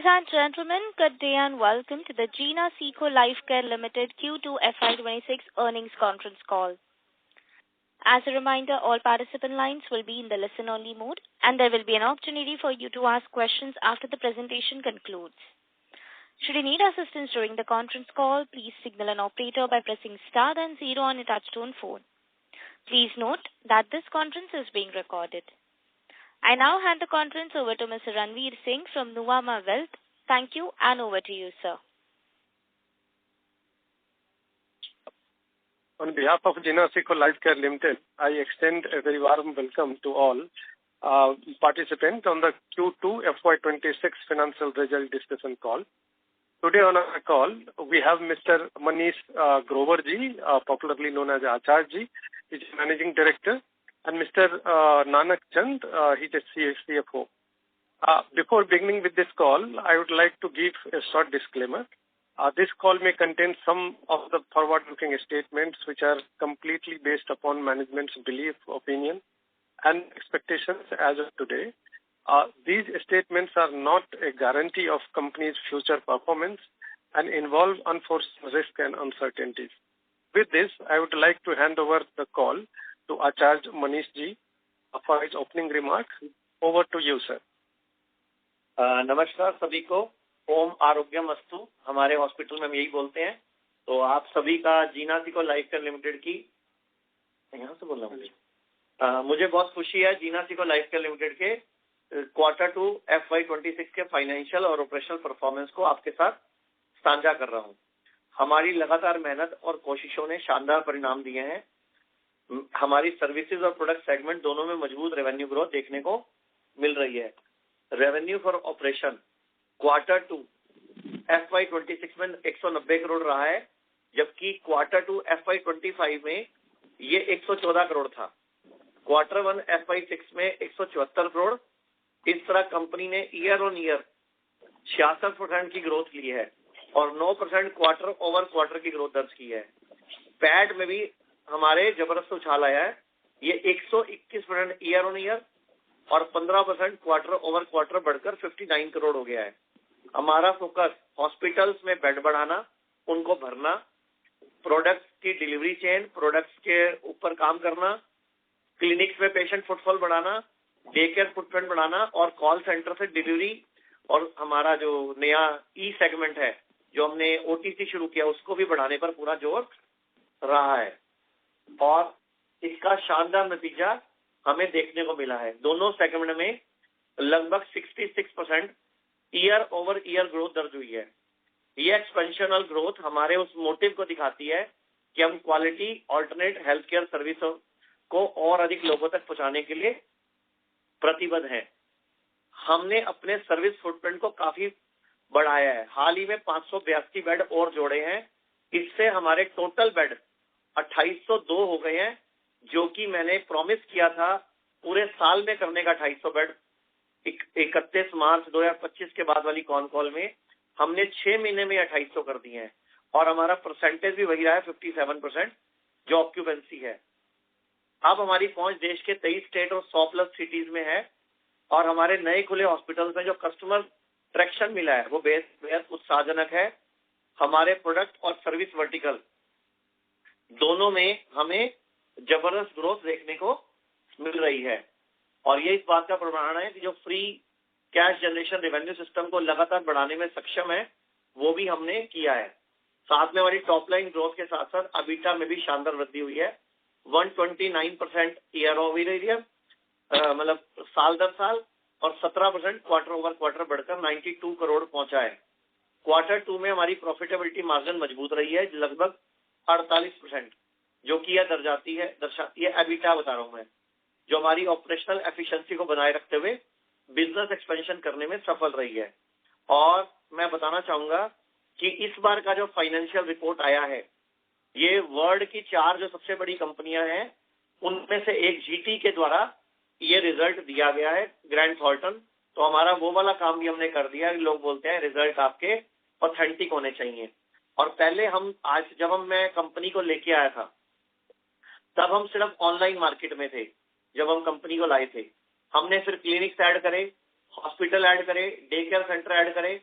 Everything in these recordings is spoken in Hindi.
Ladies and gentlemen, good day and welcome to the Gina Seco Lifecare Limited Q2 FY26 earnings conference call. As a reminder, all participant lines will be in the listen-only mode, and there will be an opportunity for you to ask questions after the presentation concludes. Should you need assistance during the conference call, please signal an operator by pressing star and 0 on your touchtone phone. Please note that this conference is being recorded. I now hand the conference over to Mr. Ranveer Singh from Nuvama Wealth. Thank you, and over to you, sir. On behalf of Gina Seco Lifecare Limited, I extend a very warm welcome to all participants on the Q2 FY26 financial result discussion call. Today on our call, we have Mr. Manish Grover ji, popularly known as Acharya ji, he is Managing Director, and Mr. Nanak Chand, he is CFO. Before beginning with this call, I would like to give a short disclaimer. This call may contain some of the forward-looking statements which are completely based upon management's belief, opinion, and expectations as of today. These statements are not a guarantee of company's future performance and involve unforeseen risks and uncertainties. With this, I would like to hand over the call to Acharya Manish ji for his opening remarks. Over to you, sir. नमस्कार सभी को, ओम आरोग्यम अस्तु। हमारे हॉस्पिटल में हम यही बोलते हैं। तो आप सभी का जीना सीको लाइफकेयर लिमिटेड की यहाँ से बोल रहा हूँ। मुझे बहुत खुशी है जीना सीको लाइफकेयर लिमिटेड के Q2 FY26 के फाइनेंशियल और ऑपरेशनल परफॉर्मेंस को आपके साथ साझा कर रहा हूँ। हमारी लगातार मेहनत और कोशिशों ने शानदार परिणाम दिए हैं। हमारी सर्विसेज और प्रोडक्ट सेगमेंट दोनों में मजबूत रेवेन्यू ग्रोथ देखने को मिल रही है। Revenue for operation Q2 FY26 में 190 करोड़ रहा है, जबकि Q2 FY25 में ये 114 करोड़ था। Q1 FY6 में 174 करोड़। इस तरह कंपनी ने ईयर ऑन ईयर 66% की ग्रोथ ली है और 9% क्वार्टर ओवर क्वार्टर की ग्रोथ दर्ज की है। पैट में भी हमारे जबरदस्त उछाल आया है। ये 121% ईयर ऑन ईयर और 15% क्वार्टर ओवर क्वार्टर बढ़कर 59 करोड़ हो गया है। हमारा फोकस हॉस्पिटल्स में बेड बढ़ाना, उनको भरना, प्रोडक्ट्स की डिलीवरी चेन, प्रोडक्ट्स के ऊपर काम करना, क्लिनिक्स में पेशेंट फुटफॉल बढ़ाना, डे केयर फुटप्रिंट बढ़ाना और कॉल सेंटर से डिलीवरी और हमारा जो नया ई सेगमेंट है जो हमने ओटीसी शुरू किया उसको भी बढ़ाने पर पूरा जोर रहा है और इसका शानदार नतीजा हमें देखने को मिला है। दोनों सेगमेंट में लगभग 66% ईयर ओवर ईयर ग्रोथ दर्ज हुई है। ये एक्सपेंशनल ग्रोथ हमारे उस मोटिव को दिखाती है कि हम क्वालिटी ऑल्टरनेट हेल्थ केयर सर्विसों को और अधिक लोगों तक पहुंचाने के लिए प्रतिबद्ध हैं। हमने अपने सर्विस फुटप्रिंट को काफी बढ़ाया है। हाल ही में 582 बेड और जोड़े हैं। इससे हमारे टोटल बेड 2802 हो गए हैं, जो कि मैंने प्रॉमिस किया था पूरे साल में करने का 2800 बेड। 31 मार्च 2025 के बाद वाली कॉन कॉल में हमने 6 महीने में 2800 कर दिए हैं और हमारा परसेंटेज भी वही रहा है 57% जो ऑक्यूपेंसी है। अब हमारी पहुंच देश के 23 स्टेट और 100+ सिटीज में है और हमारे नए खुले हॉस्पिटल्स में जो कस्टमर ट्रैक्शन मिला है वो बेहद उत्साहजनक है। हमारे प्रोडक्ट और सर्विस वर्टिकल दोनों में हमें जबरदस्त ग्रोथ देखने को मिल रही है और ये इस बात का प्रमाण है कि जो free cash generation revenue system को लगातार बढ़ाने में सक्षम है वो भी हमने किया है। साथ में हमारी टॉप लाइन ग्रोथ के साथ साथ अबीटा में भी शानदार वृद्धि हुई है। 129% ईयर ओवर ईयर मतलब साल दर साल और 17% क्वार्टर ओवर क्वार्टर बढ़कर 92 करोड़ पहुंचा है। Q2 में हमारी प्रॉफिटेबिलिटी मार्जिन मजबूत रही है लगभग 48%, जो कि यह दर्शाती है एबिटा बता रहा हूं मैं, जो हमारी ऑपरेशनल एफिशिएंसी को बनाए रखते हुए बिजनेस एक्सपेंशन करने में सफल रही है। और मैं बताना चाहूंगा कि इस बार का जो फाइनेंशियल रिपोर्ट आया है ये वर्ल्ड की 4 जो सबसे बड़ी कंपनियां हैं उनमें से एक जीटी के द्वारा ये रिजल्ट दिया गया है, ग्रैंड थॉर्टन। तो हमारा वो वाला काम भी हमने कर दिया। लोग बोलते हैं रिजल्ट आपके ऑथेंटिक होने चाहिए। और पहले हम जब मैं कंपनी को लेके आया था तब हम सिर्फ ऑनलाइन मार्केट में थे। जब हम कंपनी को लाए थे हमने फिर क्लिनिक्स ऐड करे, हॉस्पिटल ऐड करे, डे केयर सेंटर ऐड करे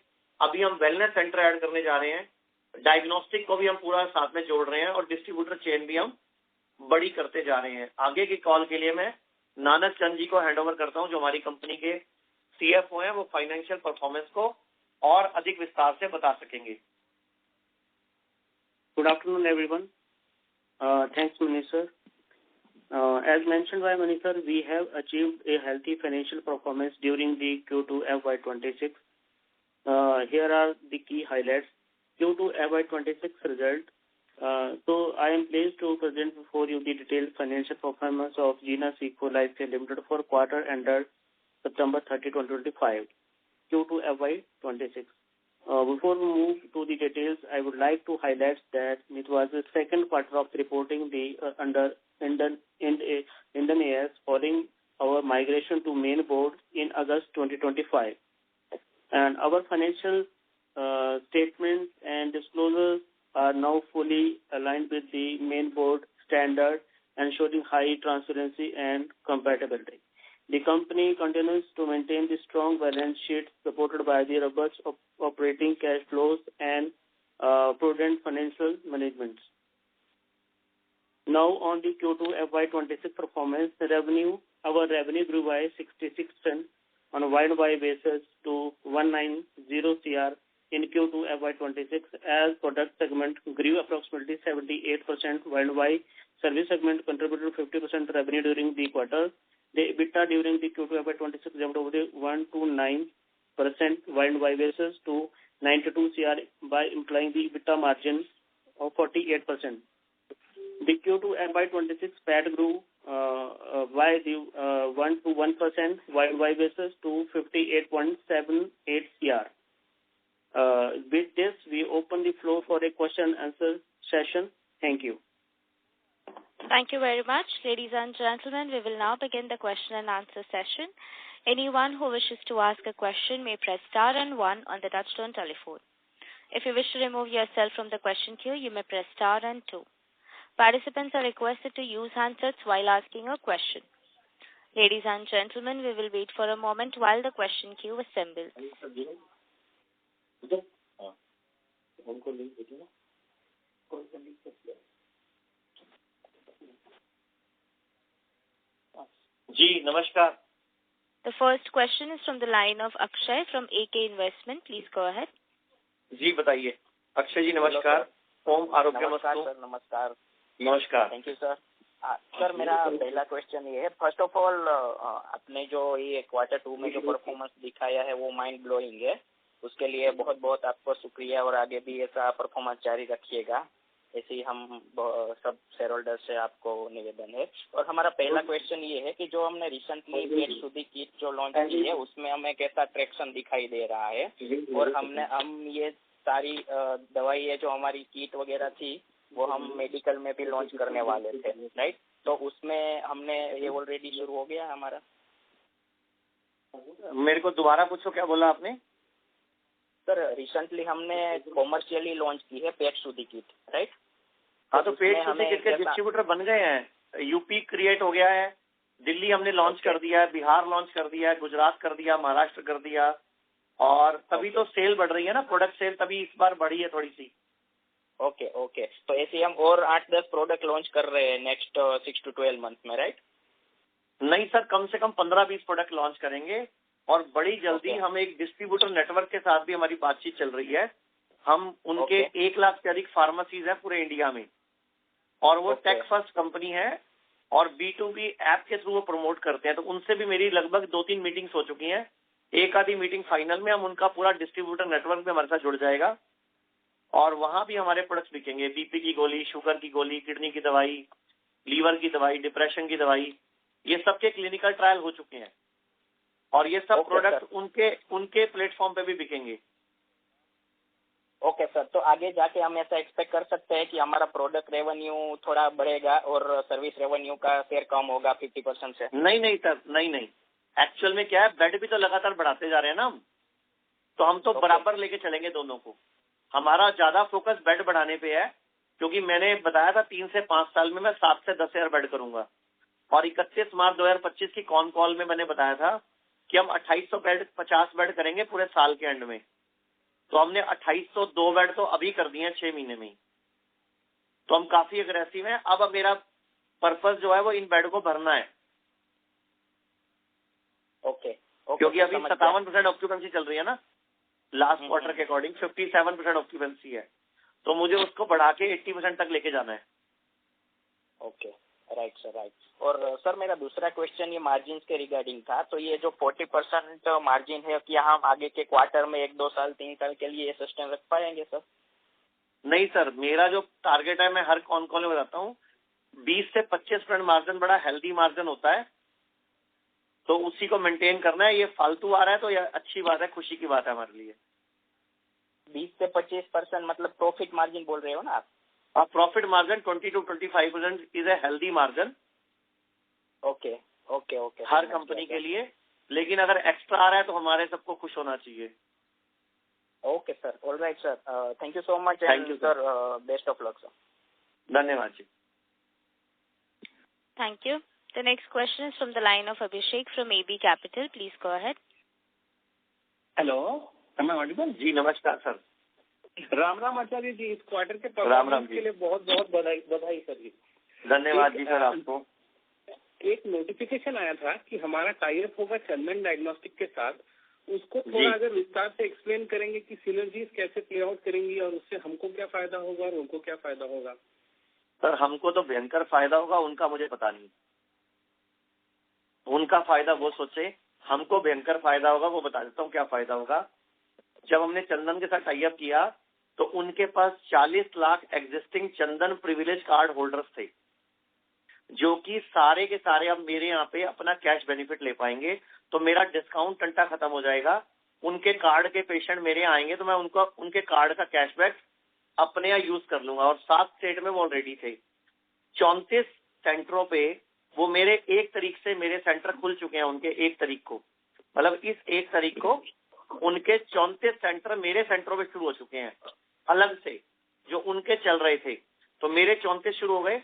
अभी हम वेलनेस सेंटर ऐड करने जा रहे हैं, डायग्नोस्टिक को भी हम पूरा साथ में जोड़ रहे हैं और डिस्ट्रीब्यूटर चेन भी हम बड़ी करते जा रहे हैं। आगे की कॉल के लिए मैं नानक चंद जी को हैंड ओवर करता हूं, जो हमारी कंपनी के CFO हैं। वो फाइनेंशियल परफॉर्मेंस को और अधिक विस्तार से बता सकेंगे। Good afternoon, everyone. Thanks, Manish sir. As mentioned by Manish sir, we have achieved a healthy financial performance during the Q2 FY26. Here are the key highlights. Q2 FY26 result. So I am pleased to present before you the detailed financial performance of Jina Seco Lifecare Limited for quarter ended September 30, 2025. Q2 FY26. Before we move to the details, I would like to highlight that it was the second quarter of reporting the under Indian AS following our migration to main board in August 2025. And our financial statements and disclosures are now fully aligned with the main board standard, ensuring high transparency and compatibility. The company continues to maintain the strong balance sheet supported by the robust operating cash flows and prudent financial management. Now on the Q2 FY26 performance, our revenue grew by 66% on a YoY basis to 190 CR in Q2 FY26 as product segment grew approximately 78% YoY. Service segment contributed 50% revenue during the quarter. The EBITDA during the Q2 FY26 jumped over the 129% YoY basis to 92 CR by implying the EBITDA margin of 48%. The Q2 FY26 PAT grew by the 1% YoY basis to 58.78 CR. With this, we open the floor for a question and answer session. Thank you. Thank you very much. Ladies and gentlemen, we will now begin the question and answer session. Anyone who wishes to ask a question may press star and 1 on the touchtone telephone. If you wish to remove yourself from the question queue, you may press star and 2. Participants are requested to use handsets while asking a question. Ladies and gentlemen, we will wait for a moment while the question queue assembles. जी नमस्कार। The first question is from the line of Akshay from AK Investment. Please go ahead. जी बताइए। अक्षय जी नमस्कार। ओम आरोग्यमस्तु। सर नमस्कार। नमस्कार। Thank you sir. सर मेरा पहला क्वेश्चन ये है, फर्स्ट ऑफ ऑल आपने जो ये क्वार्टर 2 में जो परफॉर्मेंस दिखाया है वो माइंड ब्लोइंग है, उसके लिए बहुत बहुत आपको शुक्रिया और आगे भी ऐसा परफॉर्मेंस जारी रखिएगा, ऐसे ही हम सब शेयर होल्डर से आपको निवेदन है। और हमारा पहला क्वेश्चन ये है कि जो हमने रिसेंटली पेट शुद्धि किट जो लॉन्च की है उसमें हमें कैसा ट्रैक्शन दिखाई दे रहा है, और हम ये सारी दवाई है जो हमारी किट वगैरह थी वो हम मेडिकल में भी लॉन्च करने वाले थे, राइट? तो उसमें हमने ये ऑलरेडी शुरू हो गया हमारा। मेरे को दोबारा पूछो, क्या बोला आपने? सर रिसेंटली हमने कॉमर्शियली लॉन्च की है पेट शुद्धि किट, राइट? हाँ, तो पेट शुद्धि किट के डिस्ट्रीब्यूटर बन गए हैं। यूपी क्रिएट हो गया है, दिल्ली हमने लॉन्च कर दिया है, बिहार लॉन्च कर दिया है, गुजरात कर दिया, महाराष्ट्र कर दिया, और तभी तो सेल बढ़ रही है ना, प्रोडक्ट सेल तभी इस बार बढ़ी है थोड़ी सी। ओके तो ऐसे हम और 8-10 प्रोडक्ट लॉन्च कर रहे हैं नेक्स्ट 6 to 12 मंथ में, राइट? नहीं सर, कम से कम 15-20 प्रोडक्ट लॉन्च करेंगे, और बड़ी जल्दी हम एक डिस्ट्रीब्यूटर नेटवर्क के साथ भी हमारी बातचीत चल रही है। हम उनके 1 लाख से अधिक फार्मेसीज हैं पूरे इंडिया में, और वो टेक फर्स्ट कंपनी है और B2B ऐप के थ्रू वो प्रमोट करते हैं। तो उनसे भी मेरी लगभग 2-3 मीटिंग्स हो चुकी हैं, एक आधी मीटिंग फाइनल में। हम उनका पूरा डिस्ट्रीब्यूटर नेटवर्क में हमारे साथ जुड़ जाएगा, और वहां भी हमारे प्रोडक्ट्स बिकेंगे। बीपी की गोली, शुगर की गोली, किडनी की दवाई, लीवर की दवाई, डिप्रेशन की दवाई, ये सबके क्लिनिकल ट्रायल हो चुके हैं, और ये सब प्रोडक्ट उनके प्लेटफॉर्म पे भी बिकेंगे। ओके सर, तो आगे जाके हम ऐसा एक्सपेक्ट कर सकते हैं कि हमारा प्रोडक्ट रेवेन्यू थोड़ा बढ़ेगा और सर्विस रेवेन्यू का शेयर कम होगा 50% से? नहीं सर, नहीं। एक्चुअल में क्या है, बेड भी तो लगातार बढ़ाते जा रहे हैं ना हम, तो हम तो बराबर लेके चलेंगे दोनों को। हमारा ज्यादा फोकस बेड बढ़ाने पे है, क्योंकि मैंने बताया था 3 से 5 साल में मैं 7 से 10 हजार बेड करूंगा, और 31 मार्च 2025 की कॉन कॉल में मैंने बताया था कि हम 2800 बेड 50 बेड करेंगे पूरे साल के एंड में। तो हमने 2802 बेड तो अभी कर दिए हैं 6 महीने में ही। तो हम काफी अग्रेसिव हैं। अब मेरा पर्पस जो है वो इन बेड को भरना है। ओके, क्योंकि अभी 57% ऑक्यूपेंसी चल रही है ना, लास्ट क्वार्टर के अकॉर्डिंग 57% ऑक्यूपेंसी है, तो मुझे उसको बढ़ा के 80% तक लेके जाना है। Okay, right sir, right. और सर मेरा दूसरा क्वेश्चन ये मार्जिन के रिगार्डिंग था। तो ये जो 40% मार्जिन है, क्या हम आगे के क्वार्टर में 1, 2 साल 3 साल के लिए ये सस्टेन रख पाएंगे सर? नहीं सर, मेरा जो टारगेट है मैं हर कॉल में बताता हूँ 20 से 25% मार्जिन बड़ा हेल्दी मार्जिन होता है, तो उसी को मेंटेन करना है। ये फालतू आ रहा है तो ये अच्छी बात है, खुशी की बात है हमारे लिए। 20 से 25% मतलब प्रॉफिट मार्जिन बोल रहे हो ना आप? Profit margin 20 to 25% is a healthy margin. Okay okay okay, her company के लिए, लेकिन अगर एक्स्ट्रा आ रहा है तो हमारे सबको खुश होना चाहिए। Okay sir, all right sir, thank you so much. Thank you sir, best of luck sir. धन्यवाद जी। Thank you. The next question is from the line of Abhishek from AB Capital. Please go ahead. Hello, am I audible? जी नमस्कार सर। राम राम आचार्य जी, इस क्वार्टर के राम राम परफॉर्मेंस जी। के लिए बहुत बहुत बधाई सर जी। धन्यवाद जी सर आपको। एक नोटिफिकेशन आया था कि हमारा टाई अप होगा चंदन डायग्नोस्टिक के साथ, उसको जी। थोड़ा अगर विस्तार से एक्सप्लेन करेंगे कि सिनर्जीज कैसे प्ले आउट करेंगी और उससे हमको क्या फायदा होगा और उनको क्या फायदा होगा। सर हमको तो भयंकर फायदा होगा, उनका मुझे पता नहीं। उनका फायदा वो सोचे, हमको भयंकर फायदा होगा वो बता देता हूँ क्या फायदा होगा। जब हमने चंदन के साथ टाई अप किया तो उनके पास 40 लाख एग्जिस्टिंग चंदन प्रिविलेज कार्ड होल्डर्स थे, जो कि सारे के सारे अब मेरे यहाँ पे अपना कैश बेनिफिट ले पाएंगे। तो मेरा डिस्काउंट टंटा खत्म हो जाएगा। उनके कार्ड के पेशेंट मेरे यहाँ आएंगे तो मैं उनको उनके कार्ड का कैशबैक अपने यहाँ यूज कर लूंगा। और 7 स्टेट में वो ऑलरेडी थे। 34 सेंटरों पे वो मेरे 1 तारीख से मेरे सेंटर खुल चुके हैं। उनके 1 तारीख को, मतलब इस 1 तारीख को उनके 34 सेंटर मेरे सेंटरों पे शुरू हो चुके हैं, अलग से जो उनके चल रहे थे। तो मेरे 34 शुरू हो गए।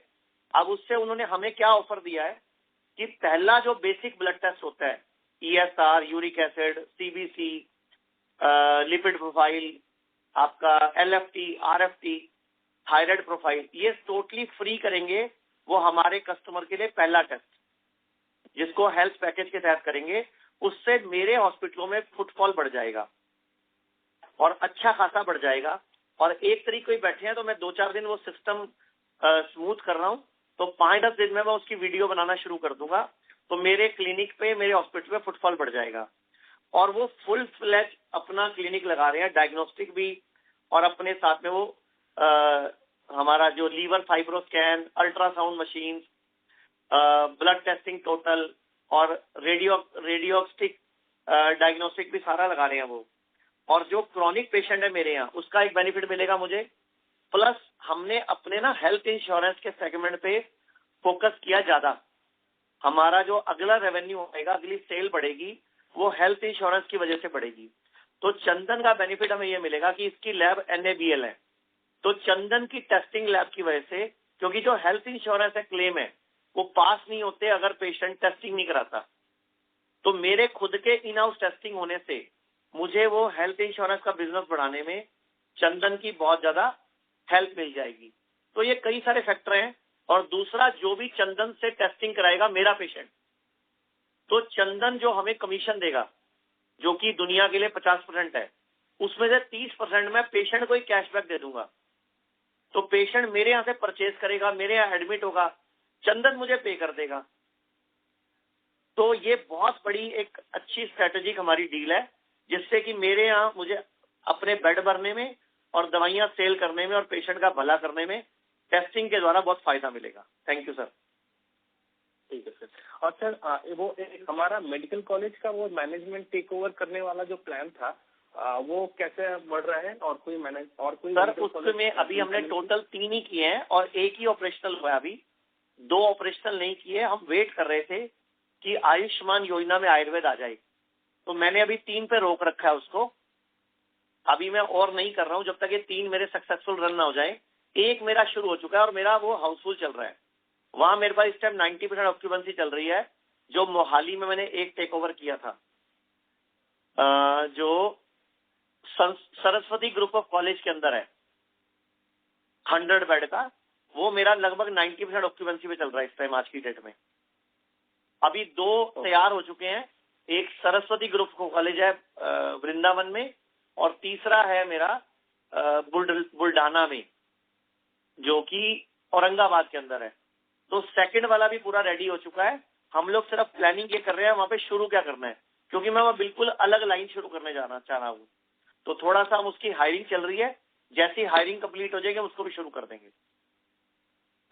अब उससे उन्होंने हमें क्या ऑफर दिया है कि पहला जो बेसिक ब्लड टेस्ट होता है, ESR, uric acid, CBC, lipid profile, आपका LFT, RFT, थायराइड प्रोफाइल, ये टोटली फ्री करेंगे वो हमारे कस्टमर के लिए पहला टेस्ट, जिसको हेल्थ पैकेज के तहत करेंगे। उससे मेरे हॉस्पिटलों में फुटफॉल बढ़ जाएगा और अच्छा खासा बढ़ जाएगा। और 1 तारीख को ही बैठे हैं तो मैं 2-4 दिन वो सिस्टम स्मूथ कर रहा हूं, तो 5-10 दिन में मैं उसकी वीडियो बनाना शुरू कर दूंगा। तो मेरे क्लिनिक पे, मेरे हॉस्पिटल में फुटफॉल बढ़ जाएगा। और वो फुल फ्लैज अपना क्लिनिक लगा रहे हैं, डायग्नोस्टिक भी, और अपने साथ में वो हमारा जो liver fibro scan, ultrasound machine, blood testing total और रेडियोस्टिक डायग्नोस्टिक भी सारा लगा रहे हैं वो। और जो क्रॉनिक पेशेंट है मेरे यहाँ, उसका एक बेनिफिट मिलेगा मुझे। प्लस हमने अपने ना हेल्थ इंश्योरेंस के सेगमेंट पे फोकस किया ज्यादा। हमारा जो अगला रेवेन्यू आएगा, अगली सेल बढ़ेगी, वो हेल्थ इंश्योरेंस की वजह से बढ़ेगी। तो चंदन का बेनिफिट हमें ये मिलेगा कि इसकी लैब NABL है। तो चंदन की टेस्टिंग लैब की वजह से, क्योंकि जो हेल्थ इंश्योरेंस है क्लेम है, वो पास नहीं होते अगर पेशेंट टेस्टिंग नहीं कराता। तो मेरे खुद के इन हाउस टेस्टिंग होने से मुझे वो हेल्थ इंश्योरेंस का बिजनेस बढ़ाने में चंदन की बहुत ज्यादा हेल्प मिल जाएगी। तो ये कई सारे फैक्टर हैं। और दूसरा, जो भी चंदन से टेस्टिंग कराएगा मेरा पेशेंट, तो चंदन जो हमें कमीशन देगा, जो कि दुनिया के लिए 50% है, उसमें से 30% मैं पेशेंट को ही कैशबैक दे दूंगा। तो पेशेंट मेरे यहाँ से परचेज करेगा, मेरे यहाँ एडमिट होगा, चंदन मुझे पे कर देगा। तो ये बहुत बड़ी एक अच्छी स्ट्रेटेजिक हमारी डील है, जिससे कि मेरे यहाँ मुझे अपने बेड भरने में और दवाइयां सेल करने में और पेशेंट का भला करने में टेस्टिंग के द्वारा बहुत फायदा मिलेगा। Thank you sir. ठीक है सर। और सर वो एक हमारा मेडिकल कॉलेज का वो मैनेजमेंट टेक ओवर करने वाला जो प्लान था, वो कैसे बढ़ रहा है? और कोई सर उसमें अभी हमने टोटल 3 ही किए हैं और 1 ही ऑपरेशनल हुआ है। अभी 2 ऑपरेशनल नहीं किए। हम वेट कर रहे थे कि आयुष्मान योजना में आयुर्वेद आ जाए, तो मैंने अभी 3 पे रोक रखा है उसको। अभी मैं और नहीं कर रहा हूं जब तक ये 3 मेरे सक्सेसफुल रन ना हो जाए। 1 मेरा शुरू हो चुका है और मेरा वो हाउसफुल चल रहा है। वहां मेरे पास इस टाइम 90% ऑक्यूपेंसी चल रही है। जो मोहाली में मैंने एक टेक ओवर किया था, जो सरस्वती ग्रुप ऑफ कॉलेज के अंदर है 100 बेड का, वो मेरा लगभग 90% ऑक्यूपेंसी पे चल रहा है इस टाइम आज की डेट में। अभी 2 तैयार हो चुके हैं, एक सरस्वती ग्रुप कॉलेज है वृंदावन में, और तीसरा है मेरा बुल्ढाना में, जो कि औरंगाबाद के अंदर है। तो सेकंड वाला भी पूरा रेडी हो चुका है। हम लोग सिर्फ प्लानिंग ये कर रहे हैं वहां पे शुरू क्या करना है, क्योंकि मैं वहां बिल्कुल अलग लाइन शुरू करने चाह रहा हूँ। तो थोड़ा सा हम उसकी हायरिंग चल रही है, जैसी हायरिंग कंप्लीट हो जाएगी हम उसको भी शुरू कर देंगे।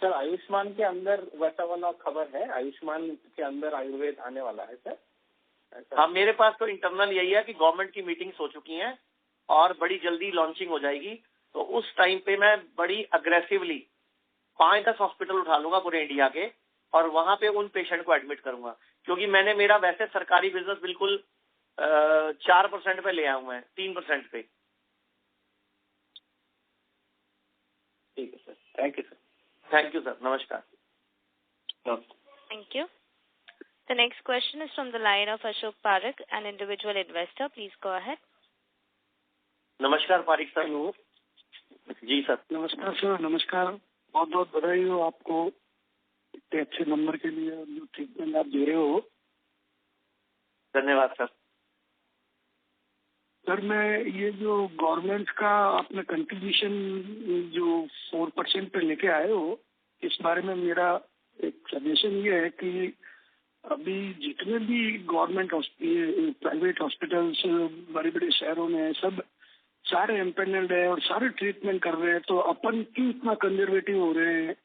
सर आयुष्मान के अंदर वैसा वाला खबर है, आयुष्मान के अंदर आयुर्वेद आने वाला है सर? हाँ, मेरे पास तो इंटरनल यही है कि गवर्नमेंट की मीटिंग्स हो चुकी हैं और बड़ी जल्दी लॉन्चिंग हो जाएगी। तो उस टाइम पे मैं बड़ी अग्रेसिवली 5-10 हॉस्पिटल उठा लूंगा पूरे इंडिया के, और वहां पे उन पेशेंट को एडमिट करूंगा, क्योंकि मैंने मेरा वैसे सरकारी बिजनेस बिल्कुल 4% पे ले आया हूं मैं, 3% पे। ठीक है sir, thank you sir. Thank you sir, नमस्कार। Thank you. The next question is from the line of Ashok Parakh, an individual investor. Please go ahead. नमस्कार पारिक सर। हेलो जी सर। नमस्कार सर, नमस्कार। बहुत बहुत बधाई हो आपको इतने अच्छे नंबर के लिए और जो ट्रीटमेंट आप दे रहे हो। धन्यवाद सर। सर मैं ये जो गवर्नमेंट का आपने कंट्रीब्यूशन जो 4% पे लेके आए हो, इस बारे में मेरा एक सजेशन ये है कि अभी जितने भी गवर्नमेंट प्राइवेट हॉस्पिटल्स बड़े बड़े शहरों में सब सारे एम्पेनल्ड है और सारे ट्रीटमेंट कर रहे हैं, तो अपन क्यों इतना कंजर्वेटिव हो रहे हैं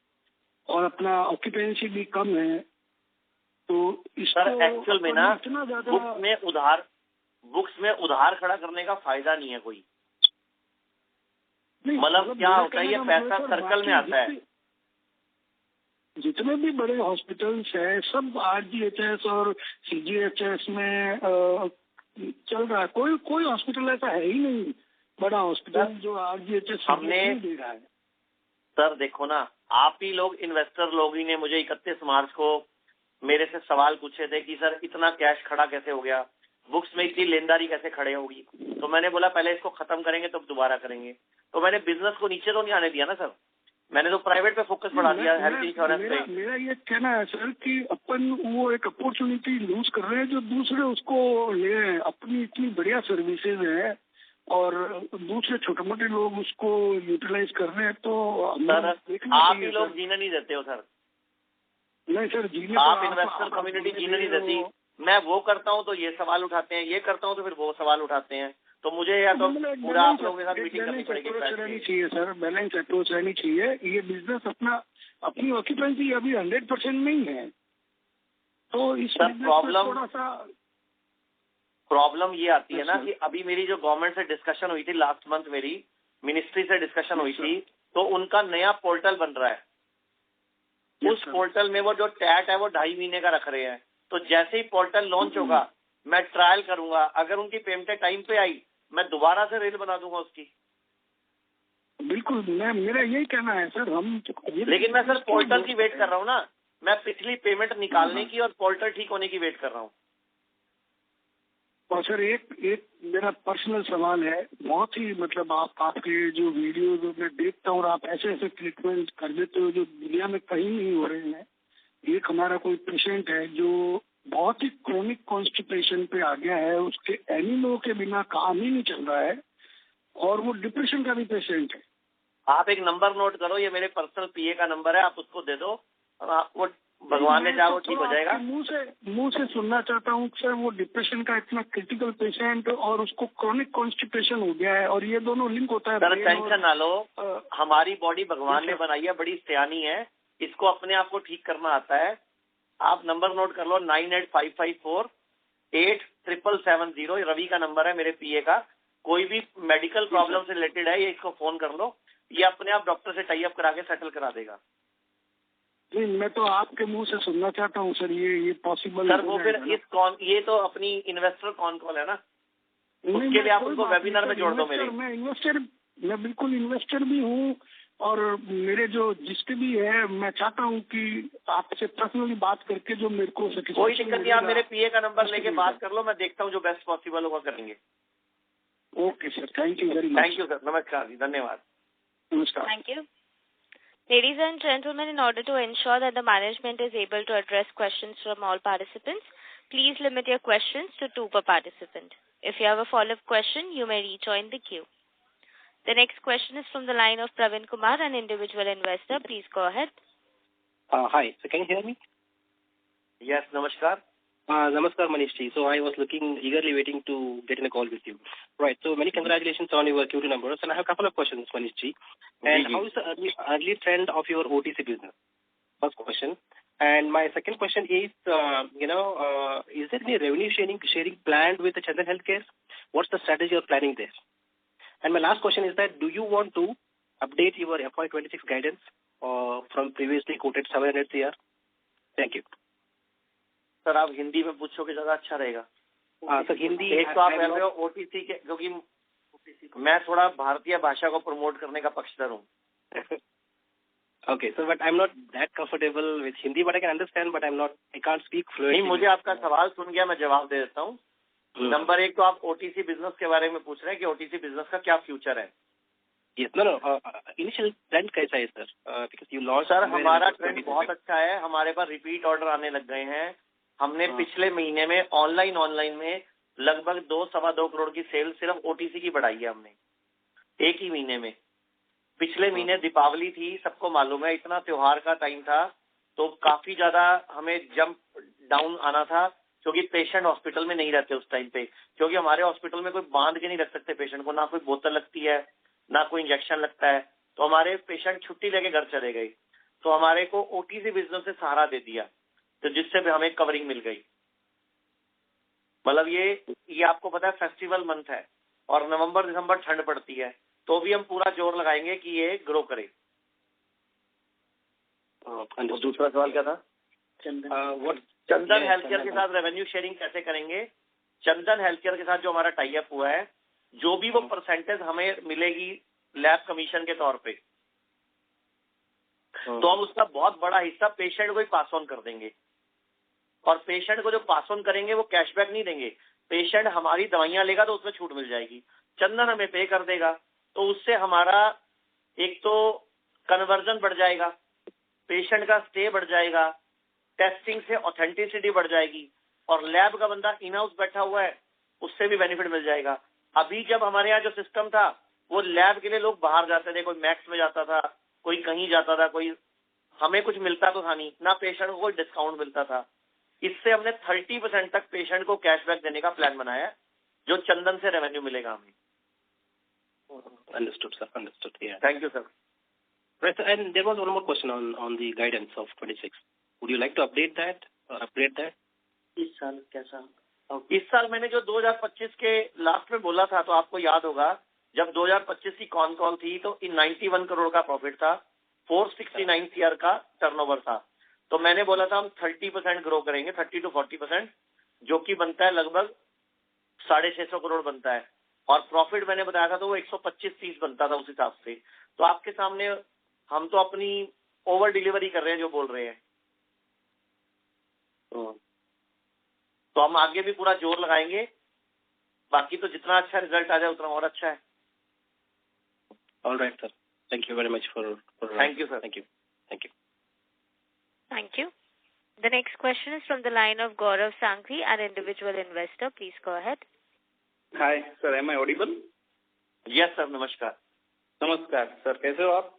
और अपना ऑक्यूपेंसी भी कम है। तो सर एक्चुअल में ना इतना ज्यादा बुक्स में उधार खड़ा करने का फायदा नहीं है कोई। नहीं, मतलब क्या होता है, ये पैसा सर्कल में आता है। जितने भी बड़े हॉस्पिटल्स है सब RGHS और CGHS में चल रहा है। कोई हॉस्पिटल ऐसा है ही नहीं बड़ा हॉस्पिटल जो RGHS हमने दे रहा है। सर देखो ना, आप ही लोग इन्वेस्टर लोग ही ने मुझे 31 मार्च को मेरे से सवाल पूछे थे कि सर इतना कैश खड़ा कैसे हो गया, बुक्स में इतनी लेनदारी कैसे खड़े होगी। तो मैंने बोला पहले इसको खत्म करेंगे तब दोबारा करेंगे। तो मैंने बिजनेस को नीचे तो नहीं आने दिया ना सर, मैंने तो प्राइवेट पे फोकस बढ़ा दिया, हेल्थ इंश्योरेंस पे। मेरा ये कहना है सर कि अपन वो एक अपॉर्चुनिटी लूज कर रहे हैं जो दूसरे उसको ले रहे हैं। अपनी इतनी बढ़िया सर्विसेज है और दूसरे छोटे मोटे लोग उसको यूटिलाइज कर रहे हैं। तो सर आप ही लोग जीने नहीं देते हो सर। नहीं सर, जीने आप इन्वेस्टर कम्युनिटी जीने नहीं देती। मैं वो करता हूँ तो ये सवाल उठाते हैं, ये करता हूँ तो फिर वो सवाल उठाते हैं। तो मुझे या तो पूरा आप लोगों के साथ मीटिंग करनी पड़ेगी। रहनी चाहिए सर, बैलेंस अप्रोच रहनी चाहिए। ये बिजनेस अपनी ऑक्यूपेंसी अभी 100% नहीं है, तो इस प्रॉब्लम ये आती है ना कि अभी मेरी जो गवर्नमेंट से डिस्कशन हुई थी लास्ट मंथ, मेरी मिनिस्ट्री से डिस्कशन हुई थी, तो उनका नया पोर्टल बन रहा है। उस पोर्टल में वो जो टैट है वो 2.5 महीने का रख रहे हैं। तो जैसे ही पोर्टल लॉन्च होगा मैं ट्रायल करूंगा, अगर उनकी पेमेंट टाइम पे आई मैं दोबारा से रेल बना दूंगा उसकी। बिल्कुल, मेरा यही कहना है सर। लेकिन मैं सर पोर्टल की वेट कर रहा हूँ ना, मैं पिछली पेमेंट निकालने की और पोर्टल ठीक होने की वेट कर रहा हूँ। और सर एक मेरा पर्सनल सवाल है, बहुत ही मतलब आपके जो वीडियो मैं देखता हूँ और आप ऐसे ऐसे ट्रीटमेंट कर देते हो जो दुनिया में कहीं नहीं हो रहे हैं। एक हमारा कोई पेशेंट है जो बहुत ही क्रोनिक कॉन्स्टिपेशन पे आ गया है, उसके एनिमो के बिना काम ही नहीं चल रहा है और वो डिप्रेशन का भी पेशेंट है। आप एक नंबर नोट करो, ये मेरे पर्सनल PA का नंबर है, आप उसको दे दो और वो भगवान ने चाहा वो ठीक हो जाएगा। मुंह से सुनना चाहता हूँ सर, वो डिप्रेशन का इतना क्रिटिकल पेशेंट और उसको क्रोनिक कॉन्स्टिपेशन हो गया है और ये दोनों लिंक होता है। सर टेंशन ना लो, हमारी बॉडी भगवान ने बनाई है, बड़ी सियानी है, इसको अपने आप को ठीक करना आता है। आप नंबर नोट कर लो 9855487770, रवि का नंबर है मेरे PA का। कोई भी मेडिकल प्रॉब्लम से रिलेटेड है ये इसको फोन कर लो, ये अपने आप डॉक्टर से टाई अप करा के सेटल करा देगा। नहीं, मैं तो आपके मुंह से सुनना चाहता हूँ सर, ये पॉसिबल सर वो फिर ये तो अपनी इन्वेस्टर कॉन कॉल है ना, उसके लिए आप उनको वेबिनार में जोड़ दो। मैं बिल्कुल इन्वेस्टर भी हूँ और मेरे जो जिसके भी है, मैं चाहता हूँ कि आपसे पर्सनली बात करके जो मेरे को कोई दिक्कत नहीं, आप मेरे PA का नंबर लेके बात कर लो, मैं देखता हूँ जो बेस्ट पॉसिबल होगा करेंगे। Okay sir, thank you very much. Thank you sir, नमस्कार जी, धन्यवाद। नमस्कार। Thank you. Ladies and gentlemen, in order to ensure that the management is able to address questions from all participants, please limit your questions to 2 per participant. If you have a follow-up question, you may rejoin the queue. The next question is from the line of Praveen Kumar, an individual investor. Please go ahead. Hi, so can you hear me? Yes, namaskar. Namaskar, Manish ji. So I was eagerly waiting to get in a call with you. Right, so many congratulations on your Q2 numbers. And I have a couple of questions, Manish ji. And how is the early trend of your OTC business? First question. And my second question is, is there any revenue sharing planned with the Chandan Healthcare? What's the strategy you're planning there? And my last question is that, do you want to update your FY26 guidance from previously quoted 700 CR? Thank you. Sir आप हिंदी में पूछोगे ज्यादा अच्छा रहेगा। सर हिंदी एक तो आप कह रहे हो ओटीसी के, क्योंकि मैं थोड़ा भारतीय भाषा को प्रमोट करने का पक्षधर हूँ। Okay, so but I'm not that comfortable with Hindi, but I can understand, but I can't speak fluently. नहीं, मुझे आपका सवाल सुन गया, मैं जवाब दे देता हूँ। नंबर 1 तो आप ओटीसी बिजनेस के बारे में पूछ रहे हैं कि ओटीसी बिजनेस का क्या फ्यूचर है। Yes, no, initial trend कैसा है sir? Because you launched. Sir हमारा ट्रेंड बहुत अच्छा है, हमारे पास रिपीट ऑर्डर आने लग गए हैं। हमने पिछले महीने में ऑनलाइन में लगभग 2-2.25 करोड़ की सेल सिर्फ ओटीसी की बढ़ाई है हमने, एक ही महीने में। पिछले महीने दीपावली थी, सबको मालूम है, इतना त्योहार का टाइम था, तो काफी ज्यादा हमें जंप डाउन आना था, क्योंकि पेशेंट हॉस्पिटल में नहीं रहते उस टाइम पे, क्योंकि हमारे हॉस्पिटल में कोई बांध के नहीं रख सकते पेशेंट को, ना कोई बोतल लगती है, ना कोई इंजेक्शन लगता है, तो हमारे पेशेंट छुट्टी लेके घर चले गए। तो हमारे को ओटीसी बिजनेस से सहारा दे दिया, तो जिससे भी हमें कवरिंग मिल गई। मतलब ये आपको पता है फेस्टिवल मंथ है और नवंबर दिसंबर ठंड पड़ती है, तो भी हम पूरा जोर लगाएंगे कि ये ग्रो करे। दूसरा सवाल क्या था? चंदन हेल्थकेयर के साथ रेवेन्यू शेयरिंग कैसे करेंगे? चंदन हेल्थकेयर के साथ जो हमारा टाई अप हुआ है, जो भी वो परसेंटेज हमें मिलेगी लैब कमीशन के तौर पे, तो हम उसका बहुत बड़ा हिस्सा पेशेंट को ही पास ऑन कर देंगे। और पेशेंट को जो पास ऑन करेंगे वो कैशबैक नहीं देंगे, पेशेंट हमारी दवाइयां लेगा तो उसमें छूट मिल जाएगी, चंदन हमें पे कर देगा, तो उससे हमारा एक तो कन्वर्जन बढ़ जाएगा, पेशेंट का स्टे बढ़ जाएगा, टेस्टिंग से ऑथेंटिसिटी बढ़ जाएगी, और लैब का बंदा इन हाउस बैठा हुआ है उससे भी बेनिफिट मिल जाएगा। अभी जब हमारे यहाँ जो सिस्टम था, वो लैब के लिए लोग बाहर जाते थे, कोई मैक्स में जाता था, कोई कहीं जाता था, कोई हमें कुछ मिलता तो था नहीं, ना पेशेंट को कोई डिस्काउंट मिलता था। इससे हमने 30% तक पेशेंट को कैशबैक देने का प्लान बनाया, जो चंदन से रेवेन्यू मिलेगा हमें। Understood, sir. Understood. Yeah. Thank you, sir. Right, and there was one more question on the guidance of 26. Would you like to update that or upgrade that? इस साल कैसा? इस साल मैंने जो 2025 के लास्ट में बोला था, तो आपको याद होगा जब 2025 की कॉन कॉल थी तो 91 करोड़ का प्रॉफिट था, 469 CR का टर्नओवर था। तो मैंने बोला था हम 30% ग्रो करेंगे, 30 to 40%, जो कि बनता है लगभग 650 करोड़ बनता है, और प्रॉफिट मैंने बताया था तो वो 125-30 बनता था उस हिसाब से। तो आपके सामने हम तो अपनी ओवर डिलीवरी कर रहे हैं जो बोल रहे हैं, तो हम आगे भी पूरा जोर लगाएंगे, बाकी तो जितना अच्छा रिजल्ट आ जाए उतना और अच्छा है। All right, sir. Thank you very much for Thank you, sir. Thank you. Thank you. The next question is from the line of Gaurav Sanghvi, an individual investor. Please go ahead. Hi, sir. Am I audible? Yes, sir. नमस्कार। नमस्कार सर, कैसे हो आप?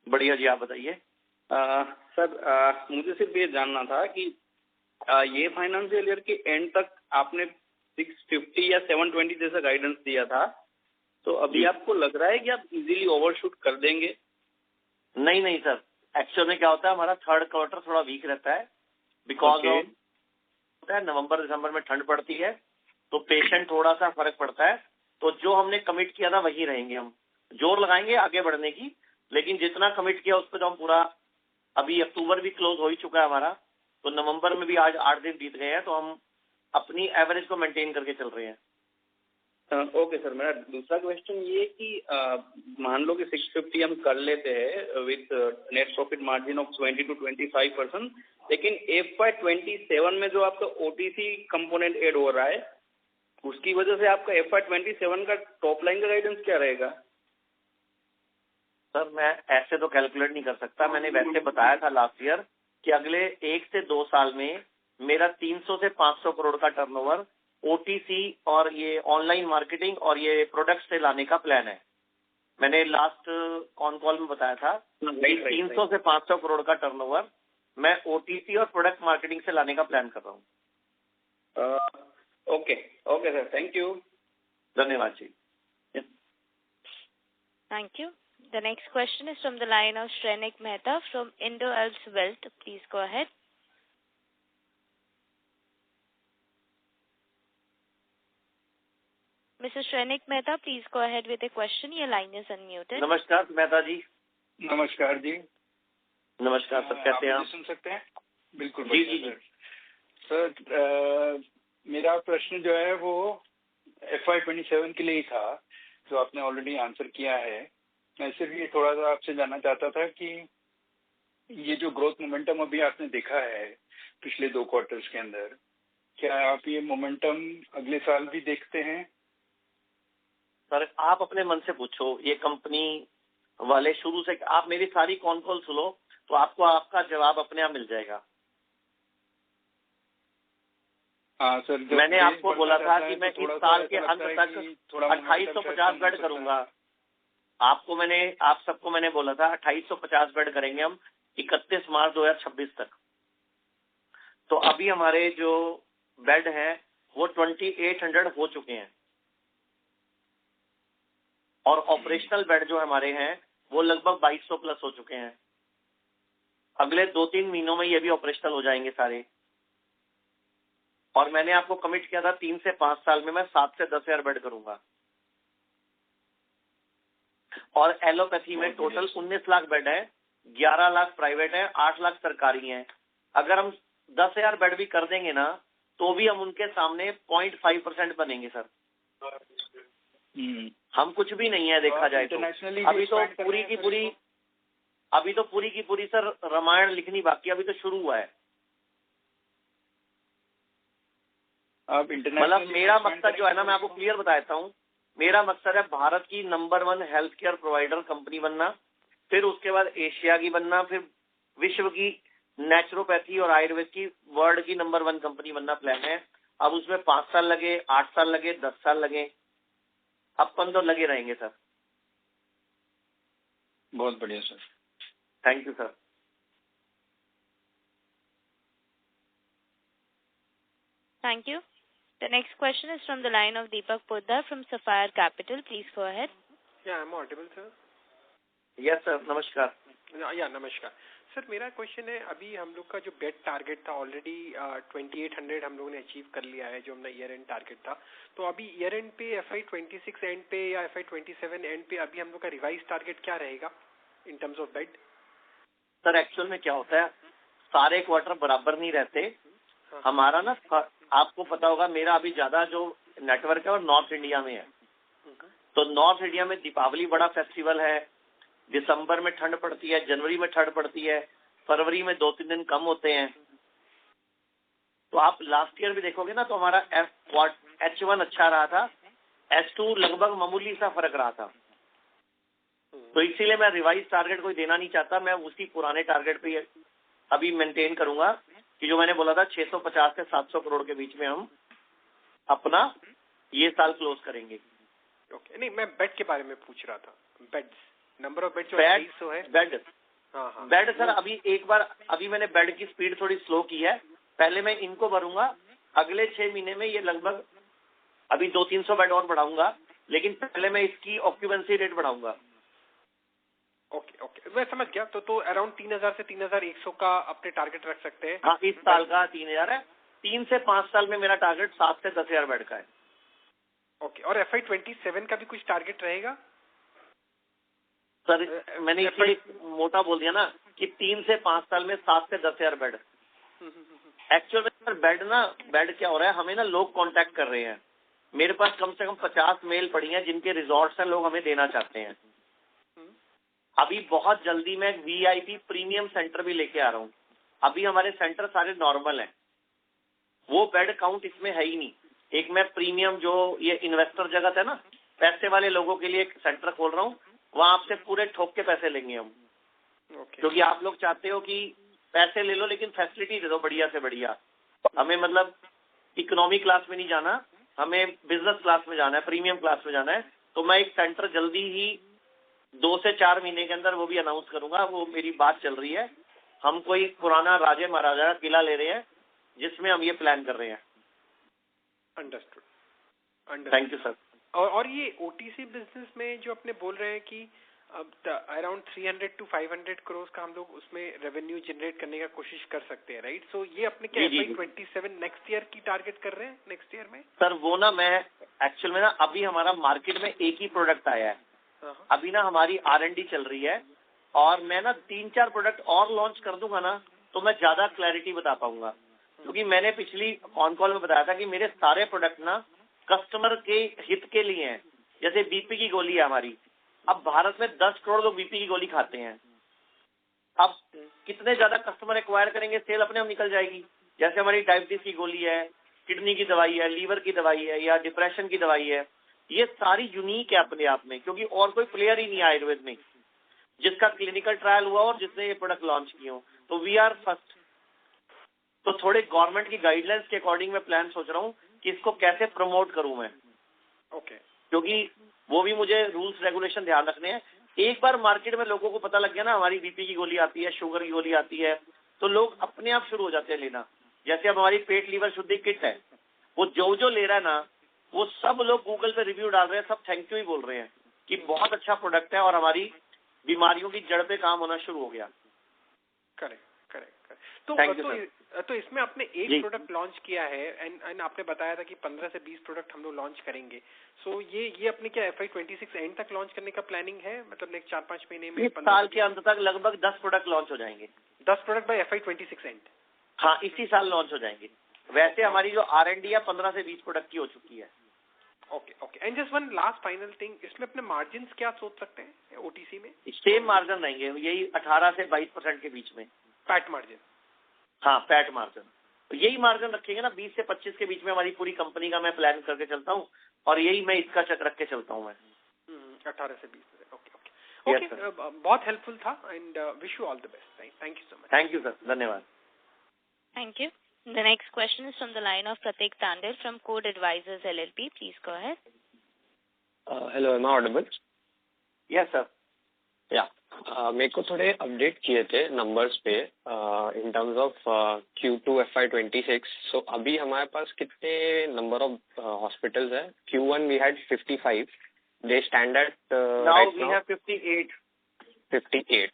बढ़िया जी, आप बताइए। सर मुझे सिर्फ ये जानना था कि ये फाइनेंशियल ईयर के एंड तक आपने 650 या 720 जैसा गाइडेंस दिया था, तो अभी आपको लग रहा है कि आप इजीली ओवरशूट कर देंगे? नहीं सर, एक्चुअल में क्या होता है, हमारा थर्ड क्वार्टर थोड़ा वीक रहता है, बिकॉज ऑफ नवंबर दिसंबर में ठंड पड़ती है, तो पेशेंट थोड़ा सा फर्क पड़ता है। तो जो हमने कमिट किया था वही रहेंगे, हम जोर लगाएंगे आगे बढ़ने की, लेकिन जितना कमिट किया उस पर तो हम पूरा, अभी अक्टूबर भी क्लोज हो ही चुका है हमारा, तो नवंबर में भी आज 8 दिन बीत गए हैं, तो हम अपनी एवरेज को मेंटेन करके चल रहे हैं। ओके सर, मेरा दूसरा क्वेश्चन ये कि मान लो कि 650 हम कर लेते हैं with net profit margin of 20 to 25%, लेकिन FY27 में जो आपका OTC कंपोनेंट ऐड हो रहा है, उसकी वजह से आपका FY27 का टॉप लाइन का गाइडेंस क्या रहेगा? सर मैं ऐसे तो कैलकुलेट नहीं कर सकता। मैंने वैसे बताया था लास्ट ईयर कि अगले 1 से 2 साल में मेरा 300 से 500 करोड़ का टर्नओवर OTC और ये ऑनलाइन मार्केटिंग और ये प्रोडक्ट से लाने का प्लान है। मैंने लास्ट ऑन कॉल में बताया था 300 से 500 करोड़ का टर्नओवर मैं OTC और प्रोडक्ट मार्केटिंग से लाने का प्लान कर रहा हूँ। Okay sir, thank you. धन्यवाद जी। Thank you. The next question is from the line of Shrenik Mehta from Indo-Alps Wealth. Please go ahead. Mr. Shrenik Mehta, please go ahead with the question. Your line is unmuted. नमस्कार मेहता जी। नमस्कार जी। नमस्कार सर, कैसे हैं आप? सुन सकते हैं? बिल्कुल जी जी जी। सर मेरा प्रश्न जो है वो FY27 के लिए ही था, जो आपने ऑलरेडी आंसर किया है। मैं सिर्फ ये थोड़ा सा आपसे जानना चाहता था कि ये जो ग्रोथ मोमेंटम अभी आपने देखा है पिछले 2 क्वार्टर्स के अंदर, क्या आप ये मोमेंटम अगले साल भी देखते हैं? सर आप अपने मन से पूछो, ये कंपनी वाले शुरू से आप मेरी सारी कॉन कॉल सुनो तो आपको आपका जवाब अपने आप मिल जाएगा। हाँ सर, मैंने आपको बोला था कि मैं इस साल के अंत तक 2850 बेड करूंगा। आप सबको मैंने बोला था 2850 बेड करेंगे हम 31 मार्च 2026 तक। तो अभी हमारे जो बेड हैं वो 2800 हो चुके हैं और ऑपरेशनल बेड जो हमारे हैं वो लगभग 2200 प्लस हो चुके हैं। अगले 2-3 महीनों में ये भी ऑपरेशनल हो जाएंगे सारे। और मैंने आपको कमिट किया था 3 से 5 साल में मैं 7 से 10 हजार बेड करूंगा। और एलोपैथी में टोटल 19 लाख बेड है, 11 लाख प्राइवेट है, 8 लाख सरकारी हैं। अगर हम 10,000 बेड भी कर देंगे ना तो भी हम उनके सामने 0.5% बनेंगे सर। हम कुछ भी नहीं है देखा जाए तो। अभी तो पूरी की पूरी सर रामायण लिखनी बाकी, अभी तो शुरू हुआ है। मतलब मेरा मकसद जो है ना, मैं आपको क्लियर बता देता हूँ, मेरा मकसद है भारत की number 1 health care provider company बनना, फिर उसके बाद एशिया की बनना, फिर विश्व की नेचुरोपैथी और आयुर्वेद की वर्ल्ड की नंबर 1 कंपनी बनना प्लान है। अब उसमें 5 साल लगे, 8 साल लगे, 10 साल लगे, अपन तो लगे रहेंगे सर। बहुत बढ़िया sir, thank you sir. Thank you. The next question is from the line of Deepak Poddar from Sapphire Capital. Please go ahead. Yeah, I'm audible, sir. Yes sir, नमस्कार। या नमस्कार सर, मेरा क्वेश्चन है, अभी हम लोग का जो बेड टारगेट था ऑलरेडी 2800 हम लोगों ने अचीव कर लिया है, जो अपना ईयर एंड टारगेट था। तो अभी ईयर एंड पे FY26 एंड पे या FY27 एंड पे अभी हम लोग का रिवाइज टारगेट क्या रहेगा in terms of bed? Sir actual में क्या होता है, सारे क्वार्टर बराबर नहीं रहते। हमारा ना, आपको पता होगा मेरा अभी ज्यादा जो नेटवर्क है वो नॉर्थ इंडिया में है। तो नॉर्थ इंडिया में दीपावली बड़ा फेस्टिवल है, दिसंबर में ठंड पड़ती है, जनवरी में ठंड पड़ती है, फरवरी में 2-3 दिन कम होते हैं। तो आप लास्ट ईयर भी देखोगे ना तो हमारा H1 अच्छा रहा था, H2 लगभग मामूली सा फर्क रहा था। तो इसीलिए मैं रिवाइज टारगेट कोई देना नहीं चाहता, मैं उसी पुराने टारगेट पे अभी मेंटेन करूंगा कि जो मैंने बोला था 650 से 700 करोड़ के बीच में हम अपना ये साल क्लोज करेंगे। ओके, नहीं मैं बेड के बारे में पूछ रहा था। बेड्स, नंबर ऑफ बेड जो बेड 200 है। बेड हाँ बेड सर अभी मैंने बेड की स्पीड थोड़ी स्लो की है। पहले मैं इनको भरूंगा, अगले 6 महीने में ये लगभग अभी 200-300 बेड और बढ़ाऊंगा, लेकिन पहले मैं इसकी ऑक्यूपेंसी रेट बढ़ाऊंगा। ओके, मैं समझ गया। तो अराउंड 3000 से 3100 का अपने टारगेट रख सकते हैं। हाँ, इस साल का 3000 है। 3 से 5 साल में मेरा टारगेट 7 से 10 हजार बेड का है। ओके, और FY27 का भी कुछ टारगेट रहेगा? सर मैंने इसलिए मोटा बोल दिया ना कि 3 से 5 साल में 7 से 10 हजार बेड। एक्चुअल में सर बेड क्या हो रहा है, हमें ना लोग कांटेक्ट कर रहे हैं। मेरे पास कम से कम 50 मेल पड़ी हैं जिनके रिजॉर्ट्स हैं, लोग हमें देना चाहते हैं। अभी बहुत जल्दी मैं VIP प्रीमियम सेंटर भी लेके आ रहा हूँ। अभी हमारे सेंटर सारे नॉर्मल हैं, वो बेड काउंट इसमें है ही नहीं। एक मैं प्रीमियम जो ये इन्वेस्टर जगत है ना, पैसे वाले लोगों के लिए एक सेंटर खोल रहा हूँ, वहाँ आपसे पूरे ठोक के पैसे लेंगे हम। क्योंकि आप लोग चाहते हो कि पैसे ले लो लेकिन फैसिलिटी दे दो बढ़िया से बढ़िया। हमें मतलब इकोनॉमी क्लास में नहीं जाना, हमें बिजनेस क्लास में जाना है, प्रीमियम क्लास में जाना है। तो मैं एक सेंटर जल्दी ही 2 से 4 महीने के अंदर वो भी अनाउंस करूंगा। वो मेरी बात चल रही है। हम कोई पुराना राजे महाराजा का किला ले रहे हैं जिसमें हम ये प्लान कर रहे हैं। अंडरस्टूड। Thank you sir. और ये ओटीसी बिजनेस में जो अपने बोल रहे हैं कि अब अराउंड 300 to 500 करोड़ का हम लोग उसमें रेवेन्यू जनरेट करने का कोशिश कर सकते हैं, राइट? सो ये अपने क्या FY27 नेक्स्ट ईयर की टारगेट कर रहे हैं नेक्स्ट ईयर में? सर वो ना मैं एक्चुअल में ना अभी हमारा मार्केट में एक ही प्रोडक्ट आया है। अभी ना हमारी R&D चल रही है और मैं ना 3-4 प्रोडक्ट और लॉन्च कर दूंगा ना तो मैं ज्यादा क्लैरिटी बता पाऊंगा। क्योंकि मैंने पिछली ऑन कॉल में बताया था कि मेरे सारे प्रोडक्ट ना कस्टमर के हित के लिए हैं। जैसे बीपी की गोली है हमारी, अब भारत में 10 करोड़ लोग बीपी की गोली खाते हैं। अब कितने ज्यादा कस्टमर एक्वायर करेंगे, सेल अपने आप निकल जाएगी। जैसे हमारी डायबिटीज की गोली है, किडनी की दवाई है, लीवर की दवाई है या डिप्रेशन की दवाई है, ये सारी यूनिक है अपने आप में। क्योंकि और कोई प्लेयर ही नहीं है आयुर्वेद में जिसका क्लिनिकल ट्रायल हुआ और जिसने ये प्रोडक्ट लॉन्च किए हो। तो वी आर फर्स्ट। तो थोड़े गवर्नमेंट की गाइडलाइंस के अकॉर्डिंग मैं प्लान सोच रहा हूँ कि इसको कैसे प्रमोट करूं मैं। ओके। क्योंकि वो भी मुझे रूल्स रेगुलेशन ध्यान रखने हैं। एक बार मार्केट में लोगों को पता लग गया ना हमारी बीपी की गोली आती है, शुगर की गोली आती है, तो लोग अपने आप शुरू हो जाते हैं लेना। जैसे अब हमारी पेट लीवर शुद्धि किट है, वो जो ले रहा है ना, वो सब लोग गूगल पे रिव्यू डाल रहे हैं, सब थैंक यू ही बोल रहे हैं कि बहुत अच्छा प्रोडक्ट है और हमारी बीमारियों की जड़ पे काम होना शुरू हो गया। करेक्ट। तो इसमें आपने एक प्रोडक्ट लॉन्च किया है एंड आपने बताया था कि 15 से 20 प्रोडक्ट हम लोग लॉन्च करेंगे। सो ये अपने क्या FY26 एंड तक लॉन्च करने का प्लानिंग है? मतलब नेक्स्ट 4-5 महीने में, इस साल के अंत तक लगभग 10 प्रोडक्ट लॉन्च हो जाएंगे। 10 प्रोडक्ट बाय FY26 एंड? हाँ, इसी साल लॉन्च हो जाएंगे। वैसे हमारी जो R&D है 15 से 20 प्रोडक्ट की हो चुकी है। Okay. And just one last final thing, इसमें अपने मार्जिन क्या सोच सकते हैं ओटीसी में? सेम मार्जिन रहेंगे, यही 18 से 22% के बीच में। PAT margin? हाँ, पैट मार्जिन तो यही मार्जिन रखेंगे ना। 20 से 25 के बीच में हमारी पूरी कंपनी का मैं प्लान करके चलता हूँ और यही मैं इसका चक रख के चलता हूँ मैं। 18 से 20। ओके। बहुत हेल्पफुल था and wish you all the best. Thank you so much. Thank you sir, धन्यवाद। Thank you. The next question is from the line of Pratik Tandil from Code Advisors LLP. Please go ahead. Hello, am I audible? Yes, sir. Yeah. मेरे को थोड़े अपडेट किए थे नंबर्स पे in terms of Q2 FY26। सो अभी हमारे पास कितने नंबर ऑफ हॉस्पिटल्स है? Q1 we had 55. They stand at now right we now have 58. 58.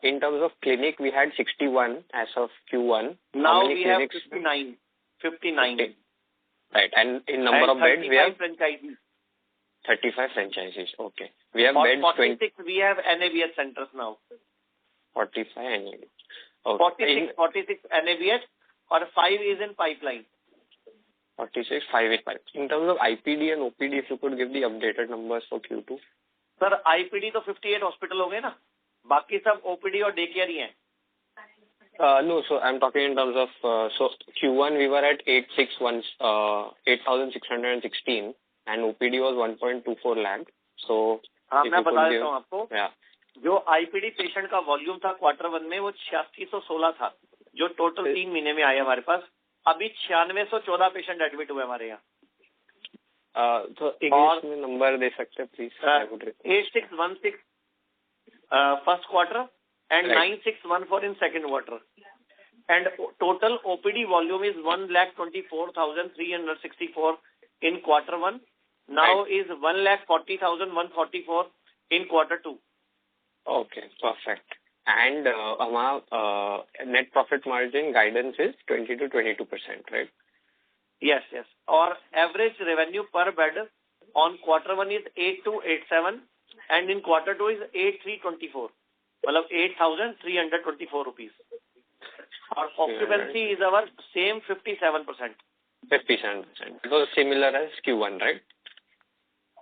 In terms of clinic, we had 61 as of Q1. Now we have 59. 59. Right. And in number of beds, we have franchisees. 35 franchises. Okay. We have beds 46. We have NABH centers now. 45 NABH. Okay. 46 NABH or 5 is in pipeline. 46, 5 is pipeline. In terms of IPD and OPD, if you could give the updated numbers for Q2. Sir IPD तो 58 हॉस्पिटल हो गए ना, बाकी सब OPD और डे केयर ही हैं। No, so I'm talking in terms of so Q1 we were at 8,616 and OPD was 1.24 lakh. So हाँ, मैं बता देता हूँ आपको। Yeah. जो IPD पेशेंट का वॉल्यूम था Q1 में वो 8616 था, जो टोटल 3 महीने में आया हमारे पास। अभी 9614 पेशेंट एडमिट हुए हमारे यहाँ। तो इंग्लिश में नंबर दे सकते हैं please? 8616 first quarter and 9614 in second quarter, and total OPD volume is 1,24,364 in Q1. Now is 1,40,144 in Q2. Okay, perfect. And our net profit margin guidance is 20 to 22%, right? Yes. Or average revenue per bed on Q1 is 8287 and in Q2 is 8324. मतलब 8,324 rupees. Our occupancy is our same 57%. 57%. So similar as Q1, right?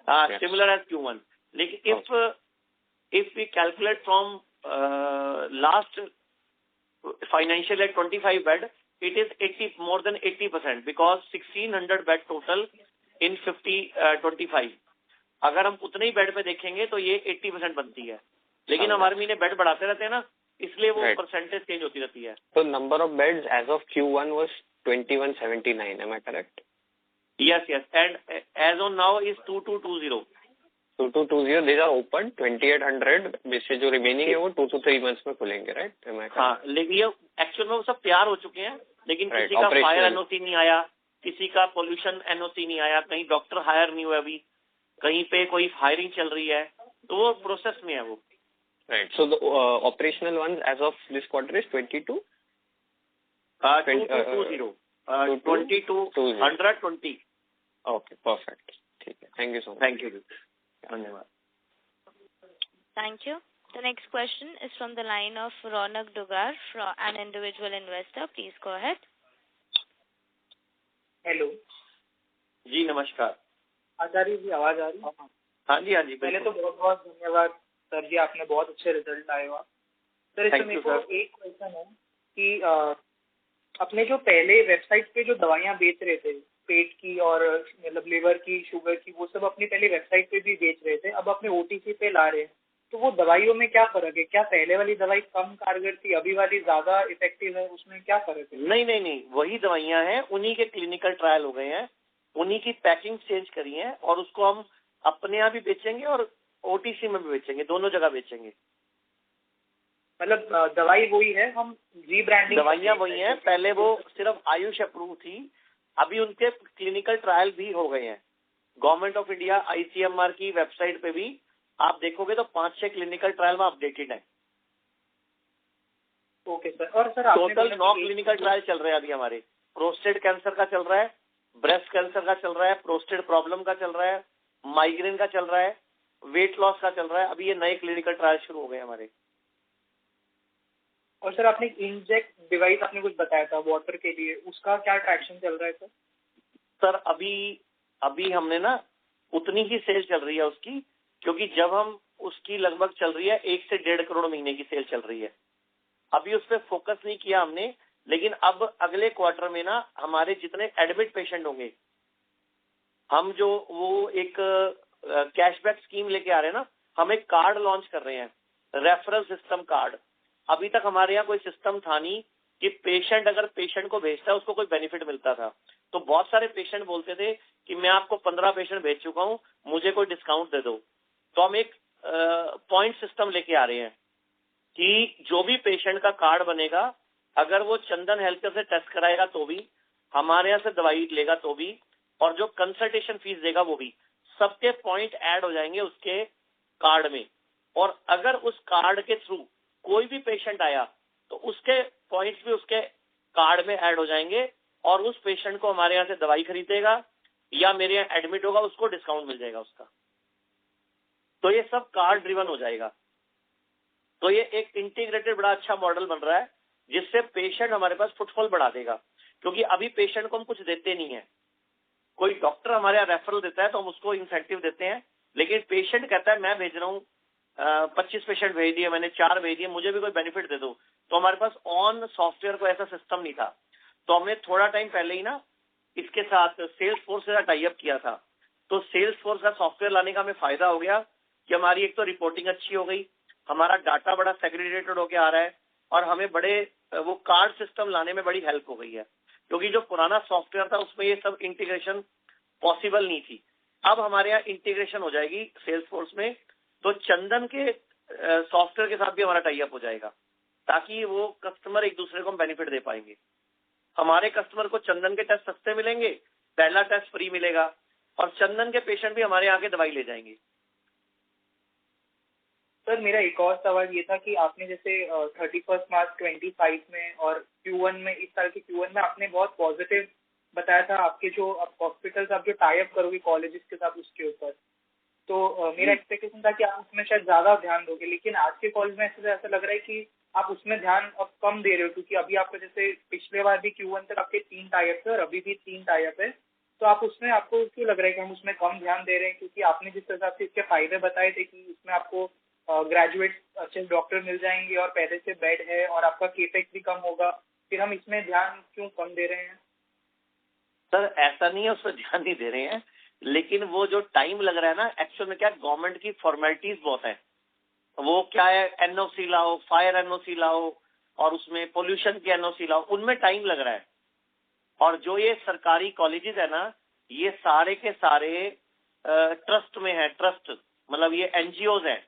Yes. Similar as Q1. Like if we calculate from last financial year 25 bed, it is 80, more than 80% because 1600 bed total इन 25। अगर हम उतने ही बेड पे देखेंगे तो ये 80% बनती है, लेकिन हम हर महीने बेड बढ़ाते रहते हैं ना, इसलिए वो परसेंटेज चेंज होती रहती है। तो number of beds as of Q1 was 2179, am I correct? Yes, and as on now is 2220. 2220, these are open 2800 में से जो रिमेनिंग है वो 2 to 3 months में खुलेंगे, राइट? हाँ, लेकिन ये एक्चुअल में वो सब तैयार हो चुके हैं, लेकिन किसी का फायर एनओसी नहीं आया, किसी का पोल्यूशन एनओसी नहीं आया, कहीं डॉक्टर हायर नहीं हुआ, अभी कहीं पे कोई हायरिंग चल रही है, तो वो प्रोसेस में है वो। Right, so the operational ones as of this quarter is 22 2220। Okay, perfect, ठीक है, thank you so much. Thank you, धन्यवाद। Thank you. The next question is from the line of Ronak Dugar, from an individual investor. Please go ahead. Hello जी, नमस्कार। आचार्य जी, आवाज आ रही है? हाँ जी, हाँ जी। पहले तो बहुत बहुत धन्यवाद सर जी, आपने बहुत अच्छे रिजल्ट आए हो। सर इसमें मेरे को एक क्वेश्चन है कि अपने जो पहले वेबसाइट पे जो दवाइयाँ बेच रहे थे, पेट की और मतलब लिवर की, शुगर की, वो सब अपनी पहले वेबसाइट पे भी बेच रहे थे, अब अपने OTC पे ला रहे हैं, तो वो दवाइयों में क्या फर्क है? क्या पहले वाली दवाई कम कारगर थी, अभी वाली ज्यादा इफेक्टिव है, उसमें क्या फर्क है? नहीं, वही दवाइयाँ हैं, उन्हीं के क्लिनिकल ट्रायल हो गए हैं, उन्हीं की पैकिंग चेंज करी है, और उसको हम अपने यहाँ भी बेचेंगे और OTC में भी बेचेंगे, दोनों जगह बेचेंगे। मतलब दवाई वही है, हम रीब्रांडिंग, दवाइयाँ वही हैं, पहले वो सिर्फ आयुष अप्रूव थी, अभी उनके क्लिनिकल ट्रायल भी हो गए हैं। गवर्नमेंट ऑफ इंडिया ICMR की वेबसाइट पे भी आप देखोगे तो 5-6 क्लिनिकल ट्रायल में अपडेटेड है। Okay sir. और सर टोटल 9 क्लिनिकल ट्रायल चल रहे हैं अभी हमारे। प्रोस्टेट कैंसर का चल रहा है, ब्रेस्ट कैंसर का चल रहा है, प्रोस्टेट प्रॉब्लम का चल रहा है, माइग्रेन का चल रहा है, वेट लॉस का चल रहा है। अभी ये नए क्लिनिकल ट्रायल शुरू हो गए हमारे। और सर आपने इंजेक्ट डिवाइस आपने कुछ बताया था वाटर के लिए, उसका क्या ट्रैक्शन चल रहा है सर? सर अभी हमने ना उतनी ही सेल चल रही है उसकी, क्योंकि जब हम उसकी लगभग चल रही है 1 से 1.5 करोड़ महीने की सेल चल रही है। अभी उस पर फोकस नहीं किया हमने, लेकिन अब अगले क्वार्टर में ना हमारे जितने एडमिट पेशेंट होंगे, हम जो वो एक कैशबैक स्कीम लेके आ रहे हैं ना, हम एक कार्ड लॉन्च कर रहे हैं, रेफरल सिस्टम कार्ड। अभी तक हमारे यहाँ कोई सिस्टम था नहीं कि पेशेंट अगर पेशेंट को भेजता है उसको कोई बेनिफिट मिलता था। तो बहुत सारे पेशेंट बोलते थे कि मैं आपको 15 पेशेंट भेज चुका हूँ, मुझे कोई डिस्काउंट दे दो। तो हम एक पॉइंट सिस्टम लेके आ रहे हैं कि जो भी पेशेंट का कार्ड बनेगा, अगर वो चंदन हेल्थकेयर से टेस्ट कराएगा तो भी, हमारे यहाँ से दवाई लेगा तो भी, और जो कंसल्टेशन फीस देगा वो भी, सबके पॉइंट ऐड हो जाएंगे उसके कार्ड में। और अगर उस कार्ड के थ्रू कोई भी पेशेंट आया तो उसके पॉइंट्स भी उसके कार्ड में ऐड हो जाएंगे, और उस पेशेंट को हमारे यहाँ से दवाई खरीदेगा या मेरे यहाँ एडमिट होगा, उसको डिस्काउंट मिल जाएगा उसका। तो ये सब कार्ड ड्रिवन हो जाएगा। तो ये एक इंटीग्रेटेड बड़ा अच्छा मॉडल बन रहा है, जिससे पेशेंट हमारे पास फुटफॉल बढ़ा देगा। क्योंकि अभी पेशेंट को हम कुछ देते नहीं है, कोई डॉक्टर हमारे यहाँ रेफरल देता है तो हम उसको इंसेंटिव देते हैं, लेकिन पेशेंट कहता है मैं भेज रहा हूँ 25 पेशेंट भेज दिए मैंने, 4 भेज दिए, मुझे भी कोई बेनिफिट दे दो। तो हमारे पास ऑन सॉफ्टवेयर को ऐसा सिस्टम नहीं था, तो हमने थोड़ा टाइम पहले ही ना इसके साथ सेल्स फोर्स से टाई अप किया था। तो सेल्स फोर्स का सॉफ्टवेयर लाने का हमें फायदा हो गया कि हमारी एक तो रिपोर्टिंग अच्छी हो गई, हमारा डाटा बड़ा सेग्रीगेटेड होके आ रहा है, और हमें बड़े वो कार्ड सिस्टम लाने में बड़ी हेल्प हो गई है। क्योंकि जो पुराना सॉफ्टवेयर था उसमें ये सब इंटीग्रेशन पॉसिबल नहीं थी। अब हमारे यहाँ इंटीग्रेशन हो जाएगी सेल्स फोर्स में, तो चंदन के सॉफ्टवेयर के साथ भी हमारा टाई अप हो जाएगा, ताकि वो कस्टमर एक दूसरे को बेनिफिट दे पाएंगे। हमारे कस्टमर को चंदन के टेस्ट सस्ते मिलेंगे, पहला टेस्ट फ्री मिलेगा, और चंदन के पेशेंट भी हमारे यहाँ के दवाई ले जाएंगे। सर मेरा एक और सवाल ये था कि आपने जैसे 31 मार्च 25 में और Q1 में, इस साल के Q1 में आपने बहुत पॉजिटिव बताया था आपके जो हॉस्पिटल्स आप जो टाई अप करोगे कॉलेजेस के साथ उसके ऊपर। तो मेरा एक्सपेक्टेशन था कि आप उसमें शायद ज्यादा ध्यान दोगे, लेकिन आज के कॉल में ऐसा लग रहा है कि आप उसमें ध्यान अब कम दे रहे हो, क्योंकि अभी आपको जैसे पिछले बार भी Q1 तक आपके 3 टाई अप है और अभी भी 3 टाई अप है। तो आप उसमें आपको क्यों लग रहा है कि हम उसमें कम ध्यान दे रहे हैं? क्योंकि आपने जिस हिसाब से इसके फायदे बताए थे कि उसमें आपको ग्रेजुएट अच्छे डॉक्टर मिल जाएंगे और पहले से बेड है और आपका केपेक्स भी कम होगा, फिर हम इसमें ध्यान क्यों कम दे रहे हैं? सर ऐसा नहीं है उस पर ध्यान नहीं दे रहे हैं, लेकिन वो जो टाइम लग रहा है ना, एक्चुअल में क्या गवर्नमेंट की फॉर्मेलिटीज बहुत है। वो क्या है, एनओसी लाओ, फायर एनओसी लाओ, और उसमें पोल्यूशन की एनओसी लाओ, उनमें टाइम लग रहा है। और जो ये सरकारी कॉलेजेस है ना, ये सारे के सारे ट्रस्ट में है। ट्रस्ट मतलब ये एनजीओज है,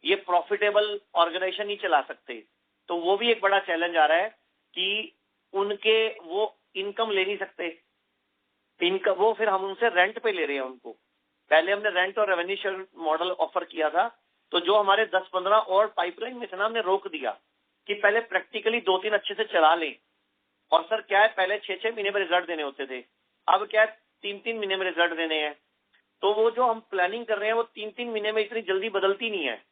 ये प्रॉफिटेबल ऑर्गेनाइजेशन नहीं चला सकते। तो वो भी एक बड़ा चैलेंज आ रहा है कि उनके वो इनकम ले नहीं सकते। इनकम वो फिर हम उनसे रेंट पे ले रहे हैं उनको। पहले हमने रेंट और रेवेन्यू शेयर मॉडल ऑफर किया था, तो जो हमारे 10-15 और पाइपलाइन में थे ना, हमने रोक दिया कि पहले प्रैक्टिकली 2-3 अच्छे से चला लें। और सर क्या है, पहले 6-6 महीने में रिजल्ट देने होते थे, अब क्या है 3-3 महीने में रिजल्ट देने हैं। तो वो जो हम प्लानिंग कर रहे हैं वो 3-3 महीने में इतनी जल्दी बदलती नहीं है।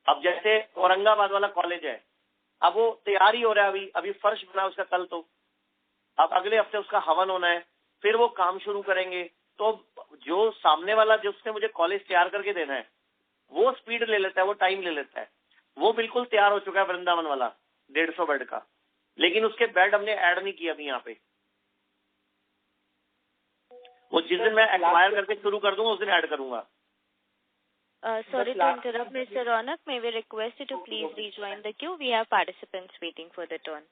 अब जैसे औरंगाबाद वाला कॉलेज है, अब वो तैयार ही हो रहा है, अभी फर्श बना उसका कल, तो अब अगले हफ्ते उसका हवन होना है, फिर वो काम शुरू करेंगे। तो जो सामने वाला जिसने मुझे कॉलेज तैयार करके देना है वो स्पीड ले लेता है, वो टाइम ले लेता है। वो बिल्कुल तैयार हो चुका है वृंदावन वाला 150 बेड का, लेकिन उसके बेड हमने ऐड नहीं किया अभी यहाँ पे। वो जिस दिन मैं एक्वायर करके शुरू कर दूंगा उस दिन ऐड करूंगा। Sorry to interrupt, Mr. Ronak. May we request you to please rejoin the queue? We have participants waiting for the turn.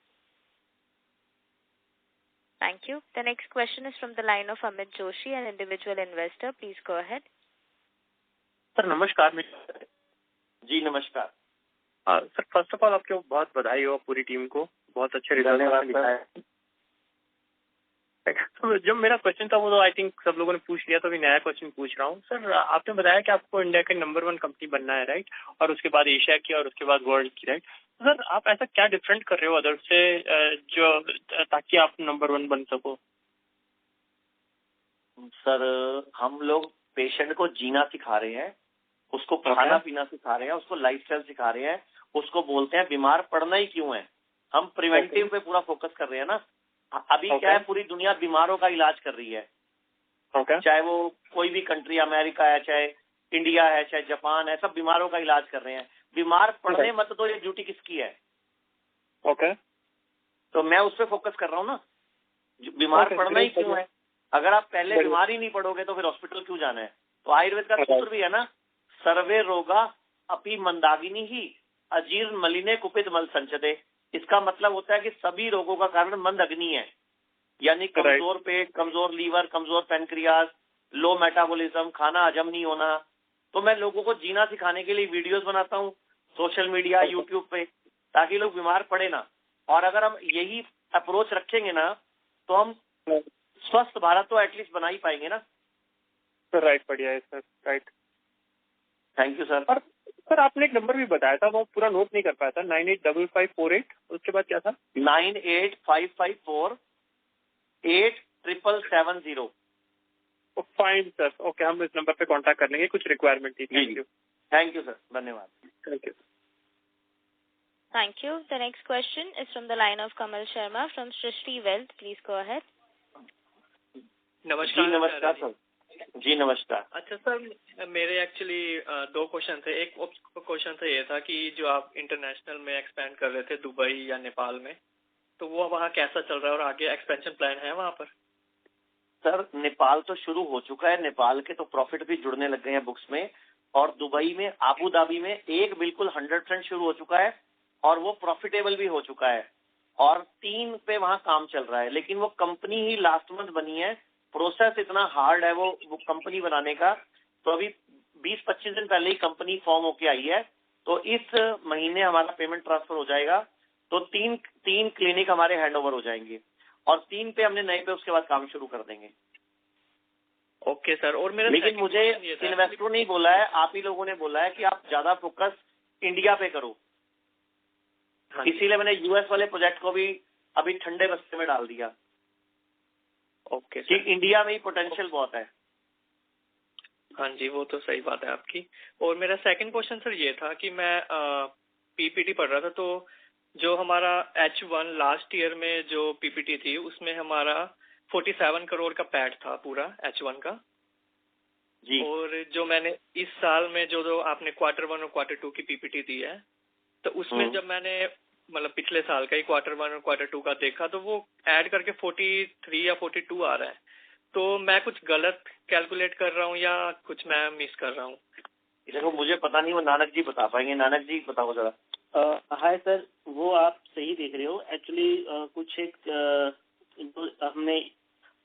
Thank you. The next question is from the line of Amit Joshi, an individual investor. Please go ahead. Sir नमस्कार। जी नमस्कार। सर फर्स्ट ऑफ ऑल आपको बहुत बधाई हो पूरी टीम को, बहुत अच्छे रिजल्ट दिखाए। तो जो मेरा क्वेश्चन था वो तो आई थिंक सब लोगों ने पूछ लिया, तो अभी नया क्वेश्चन पूछ रहा हूँ। सर आपने बताया कि आपको इंडिया के नंबर 1 कंपनी बनना है, राइट, और उसके बाद एशिया की और उसके बाद वर्ल्ड की, राइट। सर आप ऐसा क्या डिफरेंट कर रहे हो अदर से जो ताकि आप नंबर 1 बन सको? सर हम लोग पेशेंट को जीना सिखा रहे हैं, उसको खाना पीना सिखा रहे हैं, उसको लाइफस्टाइल सिखा रहे हैं, उसको बोलते हैं बीमार पड़ना ही क्यों है। हम प्रिवेंटिव पे पूरा फोकस कर रहे हैं ना। अभी क्या है, पूरी दुनिया बीमारों का इलाज कर रही है। चाहे वो कोई भी कंट्री, अमेरिका है, चाहे इंडिया है, चाहे जापान है, सब बीमारों का इलाज कर रहे हैं। बीमार पड़ने मत तो ये ड्यूटी किसकी है? तो मैं उस पर फोकस कर रहा हूँ ना, बीमार पड़ना ही क्यों है। अगर आप पहले बीमार ही नहीं पड़ोगे तो फिर हॉस्पिटल क्यों जाना है। तो आयुर्वेद का सूत्र भी है ना, सर्वे रोगा अपि मंदागिनी ही अजीर्ण मलिने कुपित मल संचते। इसका मतलब होता है कि सभी रोगों का कारण मंद अग्नि है, यानी कमजोर पेट, कमजोर लीवर, कमजोर पैनक्रियाज, लो मेटाबॉलिज्म, खाना हजम नहीं होना। तो मैं लोगों को जीना सिखाने के लिए वीडियोस बनाता हूँ सोशल मीडिया, यूट्यूब पे, ताकि लोग बीमार पड़े ना। और अगर हम यही अप्रोच रखेंगे ना तो हम स्वस्थ भारत तो एटलीस्ट बना ही पाएंगे ना। सर राइट, बढ़िया है sir, right, thank you sir. और सर आपने एक नंबर भी बताया था, वो पूरा नोट नहीं कर पाया था, 985548, उसके बाद क्या था? 9855487770। फाइन सर, ओके, हम इस नंबर पे कांटेक्ट कर लेंगे, कुछ रिक्वायरमेंट थी। Thank you. Thank you sir, धन्यवाद। Thank you. Thank you. The next question is from the line of Kamal Sharma from Srishti Wealth. Please go ahead. नमस्कार। जी नमस्कार सर। जी नमस्कार। अच्छा सर, मेरे एक्चुअली 2 क्वेश्चन थे। एक क्वेश्चन तो ये था कि जो आप इंटरनेशनल में एक्सपेंड कर रहे थे दुबई या नेपाल में, तो वो वहाँ कैसा चल रहा है और आगे एक्सपेंशन प्लान है वहाँ पर? सर नेपाल तो शुरू हो चुका है, नेपाल के तो प्रॉफिट भी जुड़ने लग गए हैं बुक्स में। और दुबई में, आबू धाबी में एक बिल्कुल 100% शुरू हो चुका है और वो प्रॉफिटेबल भी हो चुका है। और 3 पे वहाँ काम चल रहा है, लेकिन वो कंपनी ही लास्ट मंथ बनी है। प्रोसेस इतना हार्ड है वो कंपनी बनाने का, तो अभी 20-25 दिन पहले ही कंपनी फॉर्म होके आई है। तो इस महीने हमारा पेमेंट ट्रांसफर हो जाएगा, तो 3 क्लिनिक हमारे हैंड ओवर हो जाएंगे और 3 पे हमने नए पे उसके बाद काम शुरू कर देंगे। Okay sir. और मेरा लेकिन मुझे इन्वेस्टर नहीं बोला है, आप ही लोगों ने बोला है कि आप ज्यादा फोकस इंडिया पे करो। इसीलिए मैंने यूएस वाले प्रोजेक्ट को भी अभी ठंडे बस्ते में डाल दिया। ओके कि इंडिया में ही पोटेंशियल बहुत है। हाँ जी, वो तो सही बात है आपकी। और मेरा सेकंड क्वेश्चन सर ये था कि मैं पीपीटी पढ़ रहा था, तो जो हमारा H1 लास्ट ईयर में जो पीपीटी थी उसमें हमारा 47 करोड़ का पैट था पूरा H1 का जी। और जो मैंने इस साल में जो आपने Q1 और Q2 की पीपीटी दी है, तो उसमें जब मैंने मतलब पिछले साल का ही क्वार्टर 1 और क्वार्टर 2 का देखा तो वो ऐड करके 43 या 42 आ रहा है। तो मैं कुछ गलत कैलकुलेट कर रहा हूँ या कुछ मैं मिस कर रहा हूँ? देखो मुझे पता नहीं, वो नानक जी बता पाएंगे। नानक जी बताओ जरा। हाय सर, वो आप सही देख रहे हो। एक्चुअली कुछ एक हमने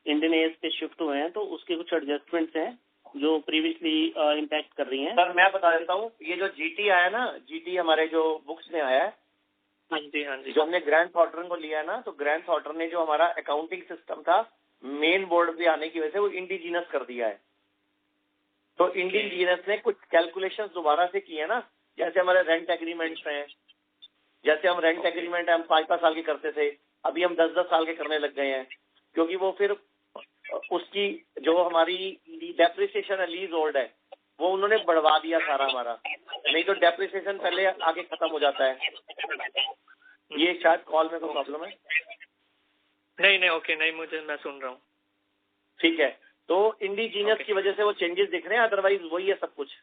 इंडियन एज पे शिफ्ट हुए हैं तो उसके कुछ एडजस्टमेंट्स हैं जो प्रीवियसली इम्पैक्ट कर रही हैं। सर मैं बता देता हूँ, ये जो जीटी आया ना, जीटी हमारे जो बुक्स में आया है, हाँ जी हाँ जी, जो हमने ग्रैंड थॉटरन को लिया है ना, तो ग्रैंड थॉटरन ने जो हमारा अकाउंटिंग सिस्टम था मेन बोर्ड पे आने की वजह से वो इंडिजीनस कर दिया है। तो इंडिजीनस ने कुछ कैलकुलेशन दोबारा से किए ना, जैसे हमारे रेंट एग्रीमेंट्स हैं, जैसे हम रेंट एग्रीमेंट हम 5-5 साल के करते थे, अभी हम 10-10 साल के करने लग गए हैं, क्योंकि वो फिर उसकी जो हमारी डेप्रिसिएशन है, लीज होल्ड है, वो उन्होंने बढ़वा दिया सारा हमारा। नहीं तो डेप्रिसिएशन पहले आगे खत्म हो जाता है। ये शायद कॉल में कोई प्रॉब्लम है। नहीं ओके, नहीं मुझे, मैं सुन रहा हूँ। ठीक है, तो इंडिजीनियस की वजह से वो चेंजेस दिख रहे हैं, अदरवाइज वही है सब कुछ।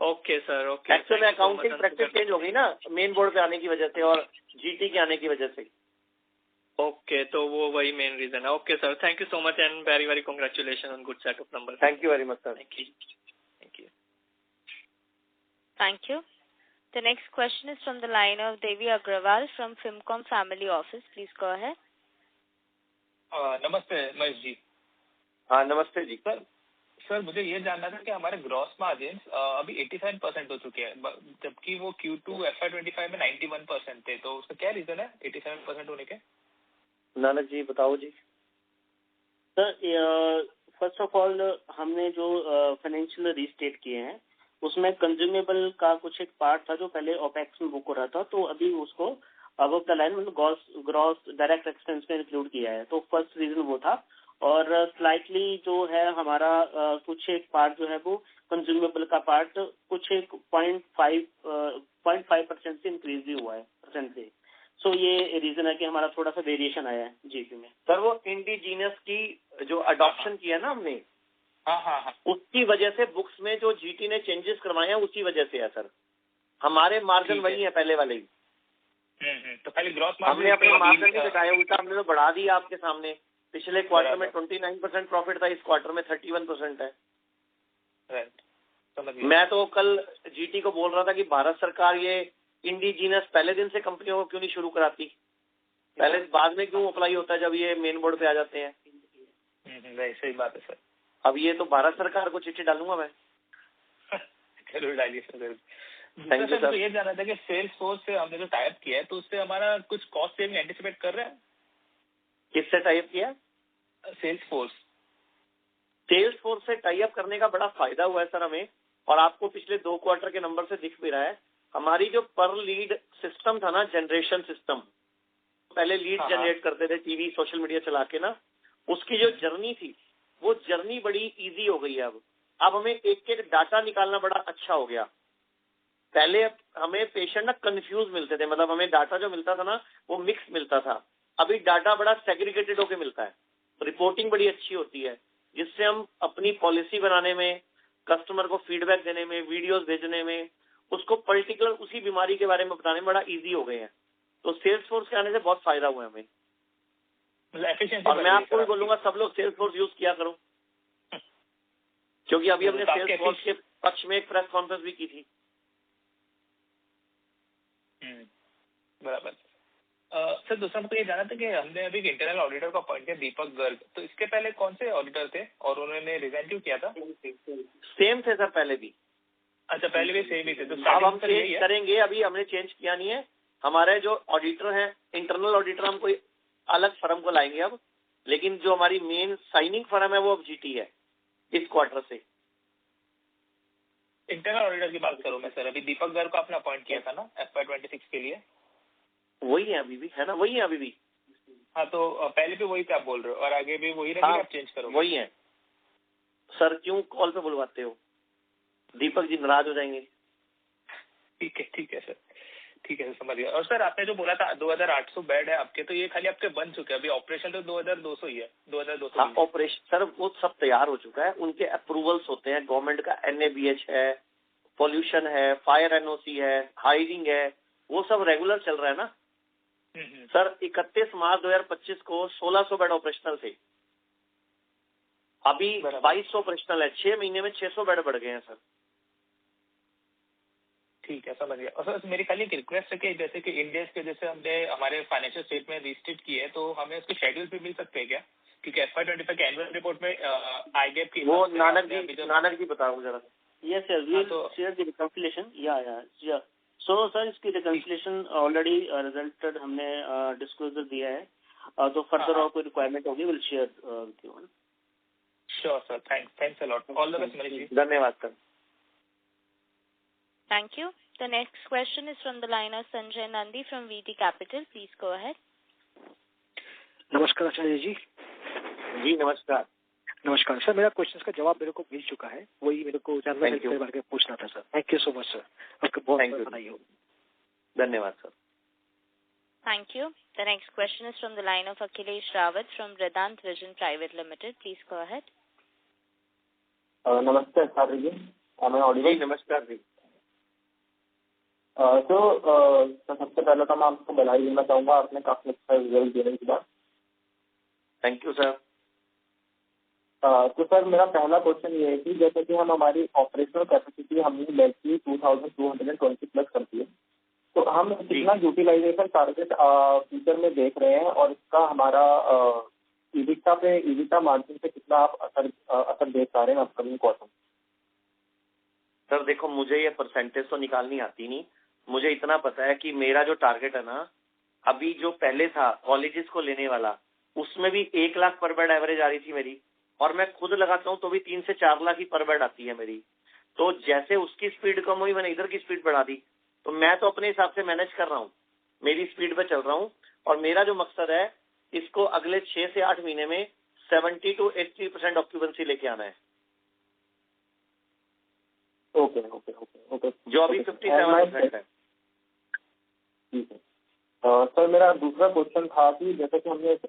Okay sir, okay. Actually accounting practice change हो गई ना मेन बोर्ड पे आने की वजह से और जीटी के आने की वजह से। ओके, तो वो वही मेन रीजन है। Okay sir, thank you so much and very very congratulation on good set of number. Thank you very much sir. Thank you, thank you. Thank you. The next question is from the line of Devi Agrawal from Fimcom Family Office. Please go ahead. नमस्ते महेश जी। हाँ नमस्ते जी। सर मुझे ये जानना था कि हमारे ग्रॉस मार्जिन अभी 87% हो चुके हैं, जबकि वो Q2 FY25 में 91% थे, तो उसका क्या रीजन है 87% होने के? नानक जी बताओ जी। सर फर्स्ट ऑफ ऑल हमने जो फाइनेंशियल रीस्टेट किए हैं उसमें कंज्यूमेबल का कुछ एक पार्ट था जो पहले ओपेक्स में बुक हो रहा था, तो अभी उसको अबव द लाइन मतलब ग्रॉस डायरेक्ट एक्सपेंस में इंक्लूड किया है। तो फर्स्ट रीजन वो था। और स्लाइटली जो है हमारा कुछ एक पार्ट जो है वो कंज्यूमेबल का पार्ट कुछ एक 0.5% से इंक्रीज भी हुआ है परसेंट से। सो ये रीजन है कि हमारा थोड़ा सा वेरिएशन आया है जीपी में। सर वो इंडिजीनियस की जो अडॉप्शन किया ना हमने, हाँ, उसकी वजह से बुक्स में जो जीटी ने चेंजेस करवाए हैं उसी वजह से है सर। हमारे मार्जिन वही है पहले वाले ही। तो पहले ग्रॉस हमने अपने मार्जिन नहीं घटाया, उल्टा हमने तो बढ़ा दिया आपके सामने। पिछले क्वार्टर में 29% प्रॉफिट था, इस क्वार्टर में 31% है। मैं तो कल जीटी को बोल रहा था कि भारत सरकार ये इंडिजीनस पहले दिन से कंपनियों को क्यों नहीं शुरू कराती, पहले बाद में क्यों अप्लाई होता है जब ये मेन बोर्ड पे आ जाते हैं। सही बात है सर। अब ये तो भारत सरकार को चिट्ठी डालूंगा मैं। जरूर डालिए सर। Thank you sir. ये जानना था कि सेल्स फोर्स से हमने जो टाइप किया है तो उससे हमारा कुछ कॉस्ट सेविंग एंटिसिपेट कर रहे हैं? किससे टाइप किया? Salesforce. सेल्स फोर्स से टाई अप करने का बड़ा फायदा हुआ है सर हमें, और आपको पिछले 2 क्वार्टर के नंबर से दिख भी रहा है। हमारी जो पर लीड सिस्टम था ना, जनरेशन सिस्टम, पहले लीड जनरेट करते थे टीवी सोशल मीडिया चला के ना, उसकी जो जर्नी थी वो जर्नी बड़ी इजी हो गई है। अब हमें एक एक डाटा निकालना बड़ा अच्छा हो गया। पहले हमें पेशेंट ना कंफ्यूज मिलते थे, मतलब हमें डाटा जो मिलता था ना वो मिक्स मिलता था। अभी डाटा बड़ा सेग्रीगेटेड होके मिलता है, रिपोर्टिंग बड़ी अच्छी होती है, जिससे हम अपनी पॉलिसी बनाने में, कस्टमर को फीडबैक देने में, वीडियोस भेजने में, उसको पर्टिकुलर उसी बीमारी के बारे में बताने में बड़ा इजी हो गए हैं। तो सेल्स फोर्स के आने से बहुत फायदा हुआ है हमें। और मैं आपको भी बोलूंगा सब लोग सेल्स फोर्स यूज किया करो, क्योंकि अभी हमने सेल्स फोर्स के पक्ष में एक प्रेस कॉन्फ्रेंस भी की थी। बराबर। सर दूसरा मुझे ये जाना था कि हमने अभी इंटरनल ऑडिटर को अपॉइंट किया, दीपक गर्ग, तो इसके पहले कौन से ऑडिटर थे और उन्होंने रिजाइन क्यों किया था? सेम थे सर पहले भी। अच्छा, पहले भी सेम ही थे। तो अब हम चेंज करेंगे, अभी हमने चेंज किया नहीं है। हमारे जो ऑडिटर हैं, इंटरनल ऑडिटर, हम कोई अलग फर्म को लाएंगे अब, लेकिन जो हमारी मेन साइनिंग फर्म है वो अब जीटी है इस क्वार्टर से। इंटरनल ऑडिटर की बात करूं मैं सर, अभी दीपक गर्ग को आपने अपॉइंट किया था ना FY26 के लिए? वही है अभी भी, है ना? वही है अभी भी। हाँ, तो पहले भी वही थे आप बोल रहे हो और आगे भी वही रहेंगे? आप चेंज करोगे? वही है सर। क्यों कॉल पे बुलवाते हो? दीपक जी नाराज हो जाएंगे। ठीक है सर, ठीक है, समझ गया। और सर आपने जो बोला था 2800 बेड है आपके, तो ये खाली आपके बन चुके हैं, अभी ऑपरेशन तो 2200 ही है। 2200। हाँ, ऑपरेशन सर वो सब तैयार हो चुका है, उनके अप्रूवल्स होते हैं, गवर्नमेंट का NABH है, पॉल्यूशन है, फायर NOC है, हायरिंग है, वो सब रेगुलर चल रहा है ना सर। 31 मार्च 2025 को 1600 बेड ऑपरेशनल थे, अभी 2200 ऑपरेशनल है। 6 महीने में 600 बेड बढ़ गए हैं सर। ठीक है, समझ गया। और सर मेरी खाली एक रिक्वेस्ट है कि जैसे कि इंडियस के जैसे हमने हमारे फाइनेंशियल स्टेट में रिस्ट्रिक्ट किए है, तो हमें उसके शेड्यूल भी मिल सकते हैं क्या? क्योंकि FY25 के एनुअल रिपोर्ट में आई गैप की वो नानक जी बताओ जरा। Yes, sir. We'll share the reconciliation. Yeah. So, sir, इसकी reconciliation already resulted हमने disclosure दिया है, तो further और कोई requirement होगी we'll share with you. Sure, sir. Thanks a lot. All the best, Manish ji. धन्यवाद sir. Thank you. The next question is from the line of Sanjay Nandi from VT Capital. Please go ahead. नमस्कार आचार्य जी। जी नमस्कार। नमस्कार सर, मेरा क्वेश्चन का जवाब मेरे को मिल चुका है, वही मेरे को जानना है, इसके बारे में पूछना था sir. Thank you so much sir, आपका बहुत बधाई हो। धन्यवाद sir. Thank you. The next question is from the line of Akhilesh Rawat from Vedant Vision Private Limited. Please go ahead. नमस्ते आचार्य जी, मैं ऑडियो। नमस्कार जी। तो सबसे पहले तो मैं आपको बधाई देना चाहूँगा, आपने काफी अच्छा रिजल्ट देने के बाद। Thank you sir. तो सर मेरा पहला क्वेश्चन ये है कि जैसे कि हम हमारी ऑपरेशनल कैपेसिटी हमने बेड की 2220 प्लस कर दी है, तो हम कितना यूटिलाइजेशन टारगेट फ्यूचर में देख रहे हैं, और इसका हमारा ईबिटा मार्जिन पे कितना आप असर देख पा रहे हैं अपकमिंग क्वार्टर? सर देखो, मुझे ये परसेंटेज तो निकालनी आती नहीं, मुझे इतना पता है कि मेरा जो टारगेट है ना, अभी जो पहले था कॉलेजेस को लेने वाला, उसमें भी 1 लाख पर बेड एवरेज आ रही थी मेरी, और मैं खुद लगाता हूँ तो भी 3 से 4 लाख ही पर बेड आती है मेरी। तो जैसे उसकी स्पीड कम हुई, मैंने इधर की स्पीड बढ़ा दी, तो मैं तो अपने हिसाब से मैनेज कर रहा हूँ, मेरी स्पीड पे चल रहा हूँ, और मेरा जो मकसद है इसको अगले 6 से 8 महीने में 70 to 80% ऑक्यूपेंसी लेके आना है। ओके, जो अभी 57% है। ठीक है सर, मेरा दूसरा क्वेश्चन था कि जैसे कि हमने इस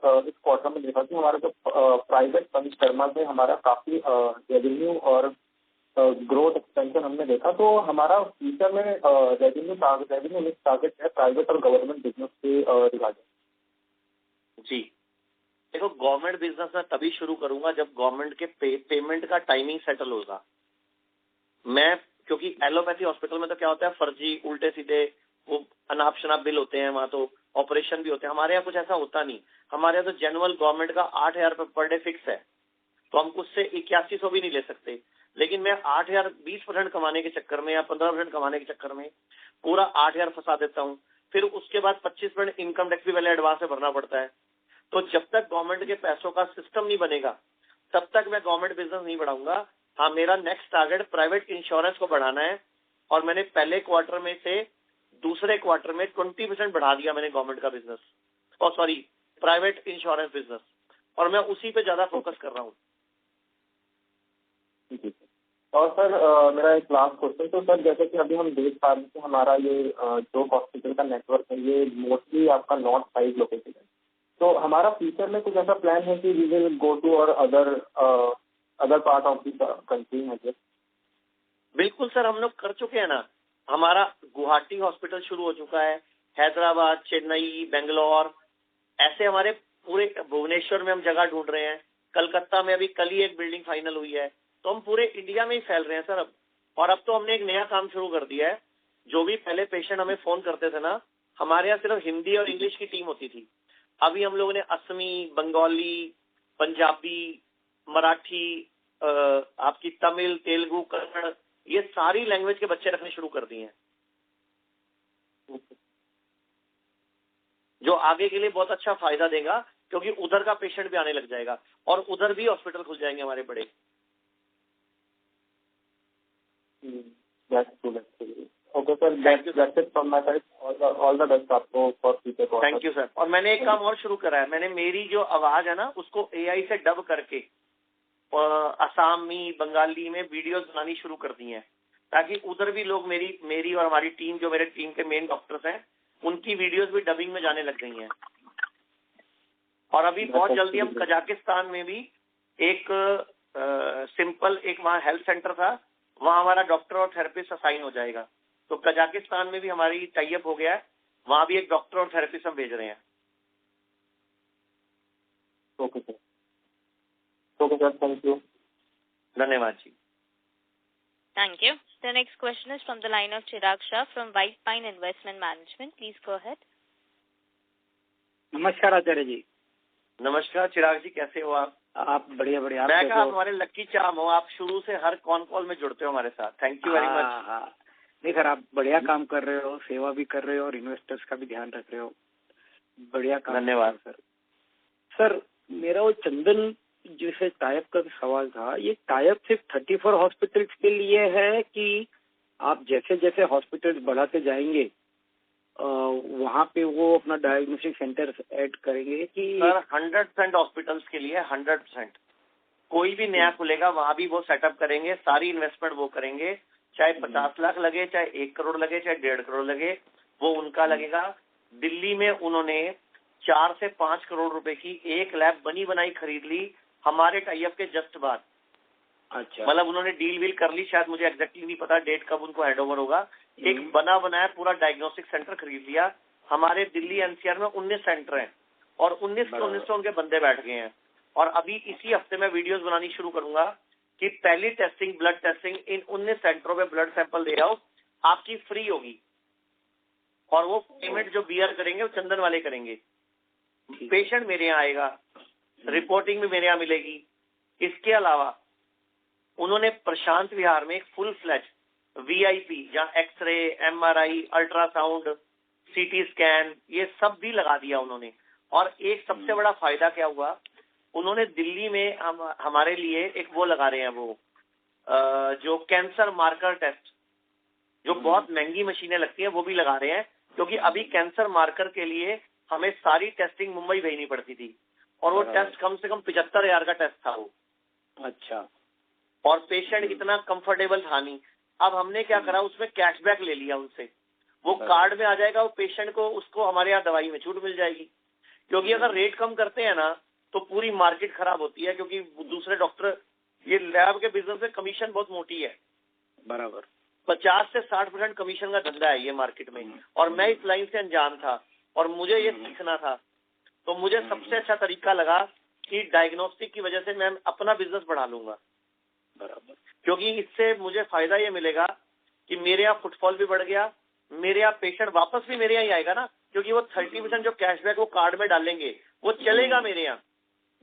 क्वार्टर में देखा कि हमारा जो प्राइवेट पंचकर्मा में हमारा काफी रेवेन्यू और ग्रोथ एक्सपेंशन हमने देखा, तो हमारा फ्यूचर में रेवेन्यू टारगेट है प्राइवेट और गवर्नमेंट बिजनेस के रिगार्डिंग। जी देखो, गवर्नमेंट बिजनेस में तभी शुरू करूंगा जब गवर्नमेंट के पेमेंट का टाइमिंग सेटल होगा। मैं क्योंकि एलोपैथी हॉस्पिटल में तो क्या होता है, फर्जी उल्टे सीधे वो अनाप शनाप बिल होते हैं, वहां तो ऑपरेशन भी होते हैं। हमारे यहाँ कुछ ऐसा होता नहीं, हमारे यहाँ तो जनरल गवर्नमेंट का 8000 रुपये पर डे फिक्स है, तो हम कुछ से 8100 भी नहीं ले सकते। लेकिन मैं 8000 20% कमाने के चक्कर में या 15% कमाने के चक्कर में पूरा 8000 फंसा देता हूँ, फिर उसके बाद 25% इनकम टैक्स भी पहले एडवांस में भरना पड़ता है। तो जब तक गवर्नमेंट के पैसों का सिस्टम नहीं बनेगा तब तक मैं गवर्नमेंट बिजनेस नहीं बढ़ाऊंगा। हाँ, मेरा नेक्स्ट टारगेट प्राइवेट इंश्योरेंस को बढ़ाना है, और मैंने पहले क्वार्टर में से दूसरे क्वार्टर में 20% बढ़ा दिया मैंने गवर्नमेंट का बिजनेस, और सॉरी प्राइवेट इंश्योरेंस बिजनेस, और मैं उसी पे ज्यादा फोकस कर रहा हूँ। और सर मेरा एक लास्ट क्वेश्चन, तो सर जैसे कि अभी हम देख पा रहे हैं कि हमारा ये जो हॉस्पिटल का नेटवर्क है ये मोस्टली आपका नॉर्थ साइड लोकेटेड है, तो हमारा फ्यूचर में कुछ ऐसा प्लान है कि वी विल गो टू और other part of the country है? बिल्कुल सर, हम लोग कर चुके हैं ना। हमारा गुवाहाटी हॉस्पिटल शुरू हो चुका है, हैदराबाद, चेन्नई, बेंगलोर, ऐसे हमारे पूरे भुवनेश्वर में हम जगह ढूंढ रहे हैं। कलकत्ता में अभी कल ही एक बिल्डिंग फाइनल हुई है, तो हम पूरे इंडिया में ही फैल रहे हैं सर अब। और अब तो हमने एक नया काम शुरू कर दिया है, जो भी पहले पेशेंट हमें फोन करते थे ना, हमारे यहाँ सिर्फ हिंदी और इंग्लिश की टीम होती थी। अभी हम लोगों ने असमी, बंगाली, पंजाबी, मराठी, आपकी तमिल, तेलुगु, कन्नड़, ये सारी लैंग्वेज के बच्चे रखने शुरू कर दिए हैं, जो आगे के लिए बहुत अच्छा फायदा देगा, क्योंकि उधर का पेशेंट भी आने लग जाएगा और उधर भी हॉस्पिटल खुल जाएंगे हमारे बड़े। Okay sir, that's it from my side. All the best आपको for future. Thank you sir. और मैंने एक काम और शुरू करा है, मैंने मेरी जो आवाज है ना उसको AI से डब करके असमी, बंगाली में वीडियोस बनानी शुरू कर दी हैं, ताकि उधर भी लोग मेरी और हमारी टीम, जो मेरे टीम के मेन डॉक्टर्स हैं, उनकी वीडियोस भी डबिंग में जाने लग गई हैं। और अभी बहुत जल्दी हम कजाकिस्तान में भी एक सिंपल एक वहाँ हेल्थ सेंटर था, वहाँ हमारा डॉक्टर और थेरेपिस्ट असाइन हो जाएगा, तो कजाकिस्तान में भी हमारी टाई अप हो गया है, वहां भी एक डॉक्टर और थेरेपिस्ट हम भेज रहे हैं। Okay sir, okay sir, thank you. धन्यवाद जी। Thank you. The next question is from the line of Chirag Shah from White Pine Investment Management. Please go ahead. नमस्कार आचार्य जी। नमस्कार चिराग जी, कैसे हो आप? बढ़िया बढ़िया। मैं कहा हमारे लक्की चाम हो, आप शुरू से हर कॉल में जुड़ते हो हमारे साथ। Thank you very much. नहीं सर, आप बढ़िया काम कर रहे हो, सेवा भी कर रहे हो और इन्वेस्टर्स का भी ध्यान रख रहे हो, बढ़िया काम। धन्यवाद सर। सर मेरा वो चंदन जैसे टाइप का सवाल था, ये टाइप सिर्फ 34 हॉस्पिटल्स के लिए है कि आप जैसे जैसे हॉस्पिटल्स बढ़ाते जाएंगे वहाँ पे वो अपना डायग्नोस्टिक सेंटर ऐड करेंगे कि? सर 100% हॉस्पिटल्स के लिए 100%। कोई भी नया खुलेगा वहाँ भी वो सेटअप करेंगे, सारी इन्वेस्टमेंट वो करेंगे, चाहे 50 लाख लगे, चाहे 1 करोड़ लगे, चाहे 1.5 करोड़ लगे, वो उनका लगेगा। दिल्ली में उन्होंने 4 से 5 करोड़ रुपए की एक लैब बनी बनाई खरीद ली हमारे टाई अप के जस्ट बाद। अच्छा, मतलब उन्होंने डील वील कर ली, शायद मुझे एग्जैक्टली नहीं पता डेट कब उनको हैंड ओवर होगा। एक बना बनाया पूरा डायग्नोस्टिक सेंटर खरीद लिया। हमारे दिल्ली एनसीआर में 19 सेंटर हैं और 19 के 19 उनके बंदे बैठ गए हैं। और अभी इसी हफ्ते मैं वीडियोस बनानी शुरू करूंगा कि पहली टेस्टिंग, ब्लड टेस्टिंग इन 19 सेंटरों में ब्लड सैंपल दे आओ, आपकी फ्री होगी। और वो पेमेंट जो बियर करेंगे वो चंदन वाले करेंगे। पेशेंट मेरे यहाँ आएगा, रिपोर्टिंग भी मेरे यहाँ मिलेगी। इसके अलावा उन्होंने प्रशांत विहार में एक फुल फ्लैज VIP जहाँ X ray, MRI, ultrasound, CT scan ये सब भी लगा दिया उन्होंने। और एक सबसे बड़ा फायदा क्या हुआ, उन्होंने दिल्ली में हमारे लिए एक वो लगा रहे हैं, वो जो कैंसर मार्कर टेस्ट, जो बहुत महंगी मशीनें लगती हैं, वो भी लगा रहे हैं। क्योंकि अभी कैंसर मार्कर के लिए हमें सारी टेस्टिंग मुंबई भेजनी पड़ती थी और वो टेस्ट कम से कम 75,000 का टेस्ट था वो। अच्छा। और पेशेंट इतना कंफर्टेबल था नहीं। अब हमने क्या करा, उसमें कैशबैक ले लिया उनसे, वो कार्ड में आ जाएगा, वो पेशेंट को उसको हमारे यहाँ दवाई में छूट मिल जाएगी। क्योंकि अगर रेट कम करते हैं ना तो पूरी मार्केट खराब होती है, क्योंकि दूसरे डॉक्टर, ये लैब के बिजनेस में कमीशन बहुत मोटी है, बराबर 50 से 60% कमीशन का धंधा है ये मार्केट में। और मैं इस लाइन से अनजान था और मुझे ये सीखना था, तो मुझे सबसे अच्छा तरीका लगा कि डायग्नोस्टिक की वजह से मैं अपना बिजनेस बढ़ा लूंगा। बराबर। क्योंकि इससे मुझे फायदा ये मिलेगा कि मेरे यहाँ फुटफॉल भी बढ़ गया, मेरे यहाँ पेशेंट वापस भी मेरे यहाँ ही आएगा ना, क्योंकि वो 30% जो कैशबैक वो कार्ड में डालेंगे वो चलेगा मेरे यहाँ।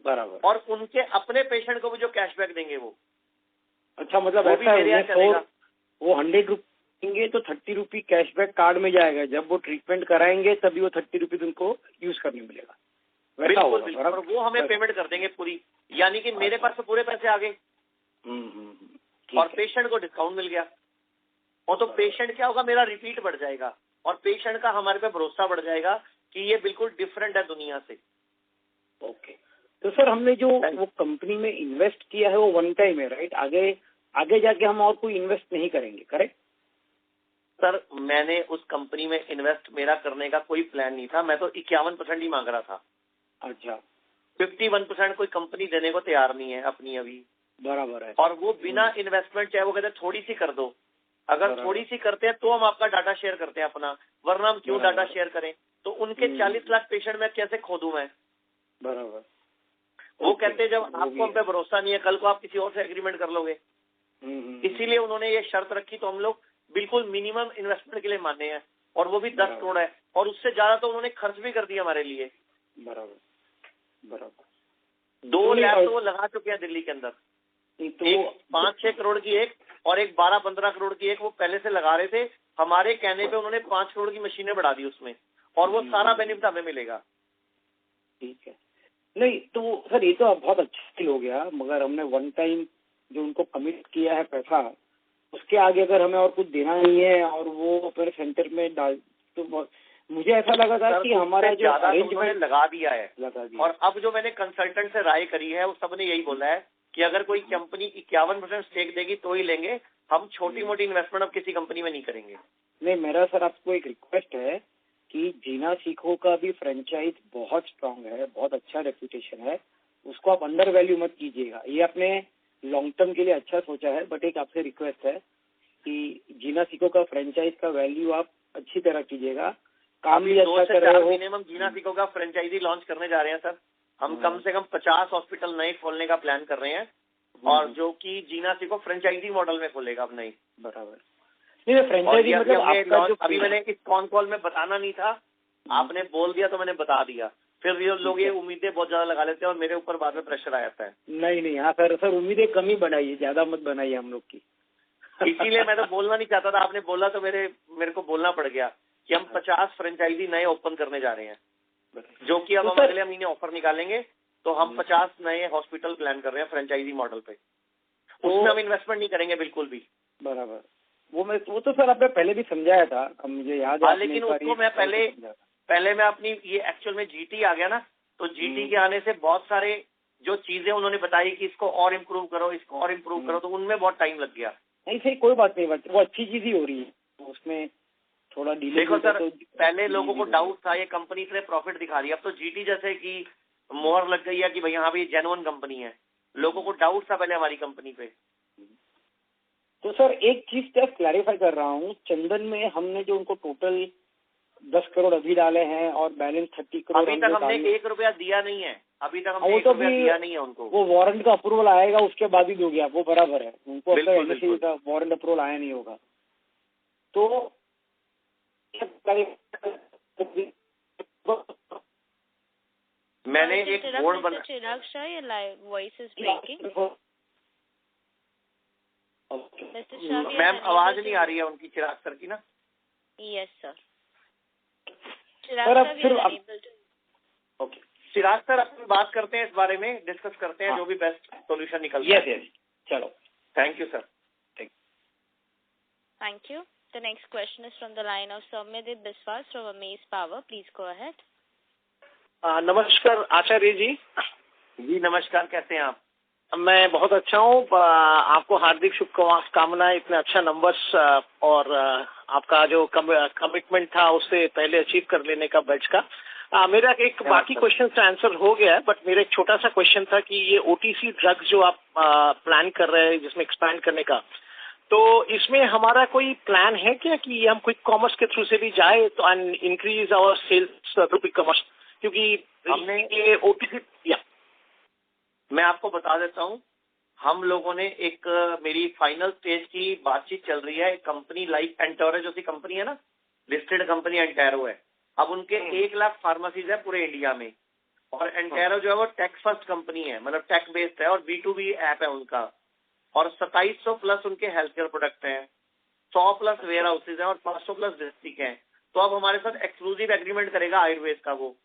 बराबर। और उनके अपने पेशेंट को भी जो कैशबैक देंगे वो। अच्छा, मतलब ऐसा है वो 100 रुपये देंगे तो 30 रुपये कैशबैक कार्ड में जाएगा, जब वो ट्रीटमेंट कराएंगे तभी वो 30 रुपीज उनको यूज करने मिलेगा। बिल्कुल बिल्कुल। और वो हमें पेमेंट कर देंगे पूरी, यानी कि मेरे पास तो पूरे पैसे आ गए और पेशेंट को डिस्काउंट मिल गया। और तो पेशेंट क्या होगा, मेरा रिपीट बढ़ जाएगा और पेशेंट का हमारे पे भरोसा बढ़ जाएगा कि ये बिल्कुल डिफरेंट है दुनिया से। ओके, तो सर हमने जो वो कंपनी में इन्वेस्ट किया है वो वन टाइम है, राइट? आगे जाके हम और कोई इन्वेस्ट नहीं करेंगे, करेक्ट? सर मैंने उस कंपनी में इन्वेस्ट मेरा करने का कोई प्लान नहीं था, मैं तो 51% ही मांग रहा था। अच्छा। 51% कोई कंपनी देने को तैयार नहीं है अपनी अभी। बराबर है। और वो बिना इन्वेस्टमेंट, चाहे वो कहते हैं थोड़ी सी कर दो, अगर थोड़ी सी करते हैं तो हम आपका डाटा शेयर करते हैं अपना, वरना हम क्यों डाटा शेयर करें? तो उनके 40 लाख पेशेंट में कैसे खो दूं मैं? बराबर। वो कहते हैं जब आपको हम पे भरोसा नहीं है, कल को आप किसी और से एग्रीमेंट कर लोगे। इसीलिए उन्होंने ये शर्त रखी, तो हम लोग बिल्कुल मिनिमम इन्वेस्टमेंट के लिए माने हैं, और वो भी 10 करोड़ है, और उससे ज्यादा तो उन्होंने खर्च भी कर दिया हमारे लिए। बराबर बराबर। 2 लैब तो वो लगा चुके हैं दिल्ली के अंदर, एक 5-6 करोड़ की एक और एक 12-15 करोड़ की एक वो पहले से लगा रहे थे। हमारे कहने पे उन्होंने 5 करोड़ की मशीनें बढ़ा दी उसमें, और वो सारा बेनिफिट हमें मिलेगा। ठीक है। नहीं तो सर ये तो बहुत अच्छा हो गया, मगर हमने वन टाइम जो उनको कमिट किया है पैसा, उसके आगे अगर हमें और कुछ देना नहीं है और वो अपने सेंटर में डाल, तो मुझे ऐसा लगा था कि हमारा जो अरेंजमेंट लगा दिया है। और अब जो मैंने कंसल्टेंट से राय करी है, वो सबने यही बोला है कि अगर कोई कंपनी 51% स्टेक देगी तो ही लेंगे, हम छोटी मोटी इन्वेस्टमेंट अब किसी कंपनी में नहीं करेंगे। नहीं, मेरा सर आपको एक रिक्वेस्ट है कि जीना सीखो का भी फ्रेंचाइज बहुत स्ट्रांग है, बहुत अच्छा रेपुटेशन है, उसको आप अंडर वैल्यू मत कीजिएगा। ये आपने लॉन्ग टर्म के लिए अच्छा सोचा है, बट एक आपसे रिक्वेस्ट है कि जीना सीको का फ्रेंचाइज का वैल्यू आप अच्छी तरह कीजिएगा, काम भी 2 अच्छा से कर रहे 4 हो। महीने में हम जीना सीको का फ्रेंचाइजी लॉन्च करने जा रहे हैं सर। हम कम से कम 50 हॉस्पिटल नए खोलने का प्लान कर रहे हैं, और जो कि जीना सीको फ्रेंचाइजी मॉडल में खोलेगा अब नई। बराबर। नहीं, फ्रेंचाइजी मतलब आपका जो अभी मैंने इस कॉन कॉल में बताना नहीं था, आपने बोल दिया तो मैंने बता दिया। फिर ये लोग ये उम्मीदें बहुत ज्यादा लगा लेते हैं और मेरे ऊपर बाद में प्रेशर आ जाता है। नहीं, हाँ सर उम्मीदें कम ही बनाइए, ज्यादा मत बनाइए हम लोग की। इसीलिए मैं तो बोलना नहीं चाहता था, आपने बोला तो मेरे को बोलना पड़ गया कि हम 50 फ्रेंचाइजी नए ओपन करने जा रहे हैं, जो कि अब हम अगले महीने ऑफर निकालेंगे। तो हम 50 नए हॉस्पिटल प्लान कर रहे हैं फ्रेंचाइजी मॉडल पे। उसमें हम इन्वेस्टमेंट नहीं करेंगे बिल्कुल भी। बराबर। वो तो सर आपने पहले भी समझाया था, अब मुझे याद है। लेकिन उसको मैं पहले मैं अपनी ये एक्चुअल में जीटी आ गया ना, तो जीटी के आने से बहुत सारे जो चीजें उन्होंने बताई कि इसको और इम्प्रूव करो, इसको और इम्प्रूव करो, तो उनमें बहुत टाइम लग गया। नहीं सही, कोई बात नहीं, वो अच्छी चीज ही हो रही है, उसमें थोड़ा डिले। देखो सर, पहले लोगों को डाउट था ये कंपनी इतने प्रॉफिट दिखा रही है, अब तो जीटी जैसे कि मोहर लग गई है कि भाई यहाँ भी जेन्युइन कंपनी है। लोगों को डाउट था पहले हमारी कंपनी पे। तो सर एक चीज क्या क्लैरिफाई कर रहा हूँ, चंदन में हमने जो उनको टोटल 10 करोड़ अभी डाले हैं और बैलेंस 30 करोड़ अभी तक हमने 1 रुपया दिया नहीं है। अभी तक हमने 1 तो रुपया दिया नहीं है उनको। वो वारंट का अप्रूवल आएगा उसके बाद ही दोगे आप, वो बराबर है। उनको एमएससी का वारंट अप्रूवल आया नहीं होगा तो मैंने एक बोर्ड बना। चिराग शाह, ये live voice is breaking. Ma'am आवाज नहीं आ रही है उनकी, चिराग सर की ना। Yes sir. ओके चिराग सर, अपन बात करते हैं इस बारे में, डिस्कस करते हैं जो भी बेस्ट सॉल्यूशन निकलता है। यस चलो, thank you sir. Thank you. The next question is from the line of Soumyadeep Biswas from Amaze Power. Please go ahead. नमस्कार आचार्य जी। जी नमस्कार, कैसे हैं आप? मैं बहुत अच्छा हूँ। आपको हार्दिक शुभकामनाएं, इतने अच्छा नंबर्स और आपका जो कमिटमेंट था उससे पहले अचीव कर लेने का बैच का। मेरा एक बाकी क्वेश्चन का आंसर हो गया है, बट मेरा एक छोटा सा क्वेश्चन था कि ये ओटीसी ड्रग्स जो आप प्लान कर रहे हैं जिसमें एक्सपैंड करने का, तो इसमें हमारा कोई प्लान है क्या कि हम क्विक कॉमर्स के थ्रू से भी जाए तो and increase our sales through quick commerce? क्योंकि हमने ये ओटीसी, या मैं आपको बता देता हूँ, हम लोगों ने एक मेरी फाइनल स्टेज की बातचीत चल रही है। एक कंपनी लाइक एंटोरो जो सी कंपनी है ना, लिस्टेड कंपनी एंटोरो है। अब उनके 1 लाख फार्मेसीज है पूरे इंडिया में, और एंटोरो जो है वो टेक फर्स्ट कंपनी है, मतलब टेक बेस्ड है, और B2B ऐप है उनका, और 2700 प्लस उनके हेल्थ केयर प्रोडक्ट हैं, 100 प्लस वेयर हाउसेज हैं और 500 प्लस डिस्ट्रिक्ट हैं। तो अब हमारे साथ एक्सक्लूसिव एग्रीमेंट करेगा आयुर्वेद का। वो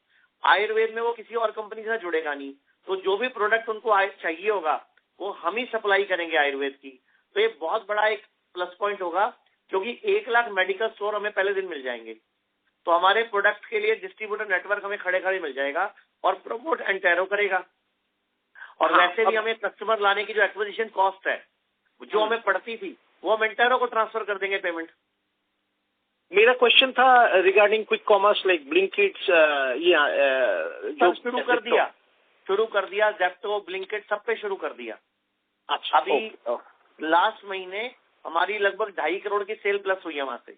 आयुर्वेद में वो किसी और कंपनी से जुड़ेगा नहीं, तो जो भी प्रोडक्ट उनको चाहिए होगा वो हम ही सप्लाई करेंगे आयुर्वेद की। तो ये बहुत बड़ा एक प्लस पॉइंट होगा, क्योंकि 1 लाख मेडिकल स्टोर हमें पहले दिन मिल जाएंगे। तो हमारे प्रोडक्ट के लिए डिस्ट्रीब्यूटर नेटवर्क हमें खड़े खड़े मिल जाएगा और प्रमोट एंटोरो करेगा। और वैसे भी हमें कस्टमर लाने की जो एक्विजिशन कॉस्ट है जो हमें पड़ती थी, वो हम एंटोरो को ट्रांसफर कर देंगे पेमेंट। मेरा क्वेश्चन था regarding quick commerce like Blinkit, जो शुरू कर दिया ज़ेप्टो, ब्लिंकिट सब पे शुरू कर दिया। अच्छा, अभी लास्ट महीने हमारी लगभग 2.5 करोड़ की सेल प्लस हुई है वहां से।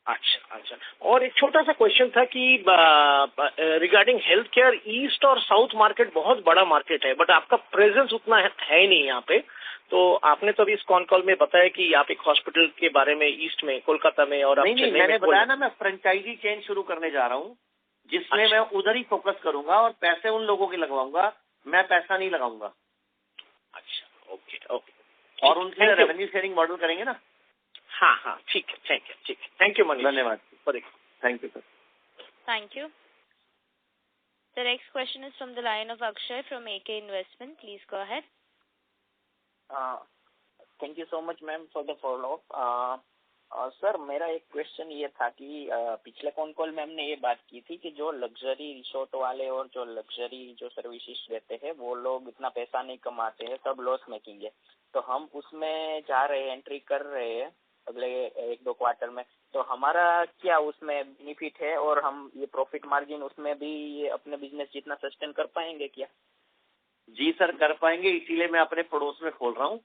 अच्छा। और एक छोटा सा क्वेश्चन था कि रिगार्डिंग हेल्थ केयर, ईस्ट और साउथ मार्केट बहुत बड़ा मार्केट है, बट आपका प्रेजेंस उतना है नहीं यहाँ पे। तो आपने तो अभी इस कॉल में बताया कि आप एक हॉस्पिटल के बारे में ईस्ट में, कोलकाता में, और नहीं मैंने बताया ना, मैं फ्रेंचाइजी चेन शुरू करने जा रहा हूँ जिसमें मैं उधर ही फोकस करूंगा और पैसे उन लोगों के लगवाऊंगा, मैं पैसा नहीं लगाऊंगा। अच्छा, ओके। और उनसे रेवेन्यू शेयरिंग मॉडल करेंगे ना। हाँ, ठीक है। Thank you Manish. धन्यवाद। Thank you sir. Thank you. The next question is from the line of Akshay from AK Investment. Please go ahead. Thank you so much, ma'am, for the follow-up. Sir मेरा एक क्वेश्चन ये था कि पिछले कॉल में हमने ये बात की थी कि जो लग्जरी रिसोर्ट वाले और जो लग्जरी जो सर्विसेज देते हैं वो लोग इतना पैसा नहीं कमाते हैं, सब लॉस मेकिंग है। तो हम उसमें जा रहे हैं, एंट्री कर रहे हैं अगले 1-2 क्वार्टर में। तो हमारा क्या उसमें बेनिफिट है, और हम ये प्रॉफिट मार्जिन उसमें भी ये अपने बिजनेस जितना सस्टेन कर पाएंगे क्या? जी सर, कर पाएंगे, इसीलिए मैं अपने पड़ोस में खोल रहा हूँ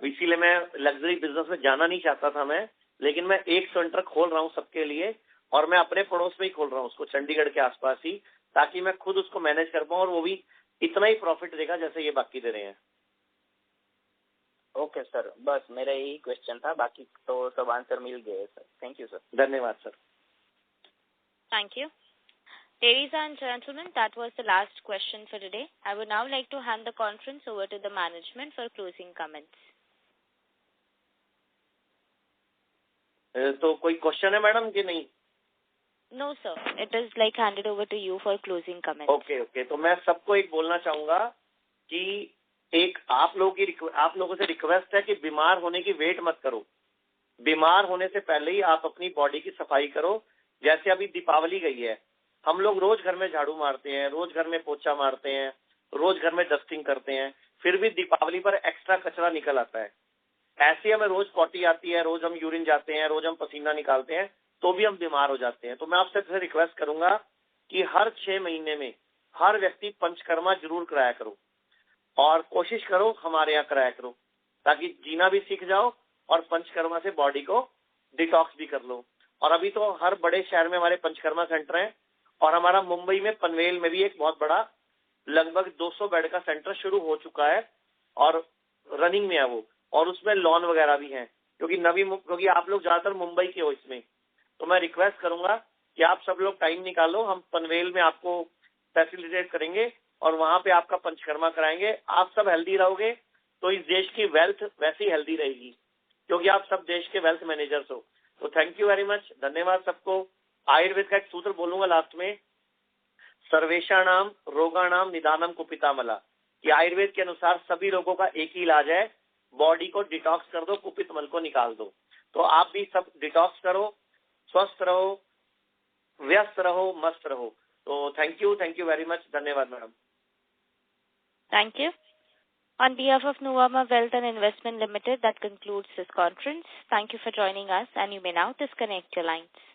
इसीलिए मैं लग्जरी बिजनेस में जाना नहीं चाहता था मैं, लेकिन मैं एक सेंटर खोल रहा हूँ सबके लिए, और मैं अपने पड़ोस में ही खोल रहा हूँ उसको, चंडीगढ़ के आसपास ही, ताकि मैं खुद उसको मैनेज कर पाऊँ और वो भी इतना ही प्रॉफिट देगा जैसे ये बाकी दे रहे हैं। ओके सर, बस मेरा यही क्वेश्चन था, बाकी तो सब आंसर मिल गए सर। Thank you sir. धन्यवाद sir. Thank you. Ladies and gentlemen, that was the last question for today. I would now like to hand the conference over to the management for closing comments. तो कोई क्वेश्चन है मैडम कि नहीं? No sir, it is like handed over to you for closing comments. Okay, तो मैं सबको एक बोलना चाहूंगा कि एक आप लोगों से रिक्वेस्ट है कि बीमार होने की वेट मत करो। बीमार होने से पहले ही आप अपनी बॉडी की सफाई करो। जैसे अभी दीपावली गई है, हम लोग रोज घर में झाड़ू मारते हैं, रोज घर में पोछा मारते हैं, रोज घर में डस्टिंग करते हैं, फिर भी दीपावली पर एक्स्ट्रा कचरा निकल आता है। ऐसे हमें रोज पॉटी आती है, रोज हम यूरिन जाते हैं, रोज हम पसीना निकालते हैं, तो भी हम बीमार हो जाते हैं। तो मैं आपसे रिक्वेस्ट करूंगा कि हर 6 महीने में हर व्यक्ति पंचकर्मा जरूर कराया करो, और कोशिश करो हमारे यहाँ कराया करो, ताकि जीना भी सीख जाओ और पंचकर्मा से बॉडी को डिटॉक्स भी कर लो। और अभी तो हर बड़े शहर में हमारे पंचकर्मा सेंटर हैं, और हमारा मुंबई में पनवेल में भी एक बहुत बड़ा लगभग 200 बेड का सेंटर शुरू हो चुका है और रनिंग में है वो, और उसमें लॉन वगैरह भी हैं, क्योंकि आप लोग ज्यादातर मुंबई के हो इसमें। तो मैं रिक्वेस्ट करूंगा कि आप सब लोग टाइम निकालो, हम पनवेल में आपको फैसिलिटेट करेंगे और वहां पे आपका पंचकर्मा कराएंगे। आप सब हेल्दी रहोगे तो इस देश की वेल्थ वैसे ही हेल्दी रहेगी, क्योंकि आप सब देश के वेल्थ मैनेजर्स हो। तो थैंक यू वेरी मच, धन्यवाद सबको। आयुर्वेद का एक सूत्र बोलूंगा लास्ट में, सर्वेशानाम रोगाणाम निदानम कुपितामला, कि आयुर्वेद के अनुसार सभी रोगों का एक ही इलाज है, बॉडी को डिटॉक्स कर दो, कुपित मल को निकाल दो। तो आप भी सब डिटॉक्स करो, स्वस्थ रहो, व्यस्त रहो, मस्त रहो। तो थैंक यू वेरी मच, धन्यवाद madam. Thank you. On behalf of Nuvama Wealth and Investment Limited, that concludes this conference. Thank you for joining us, and you may now disconnect your lines.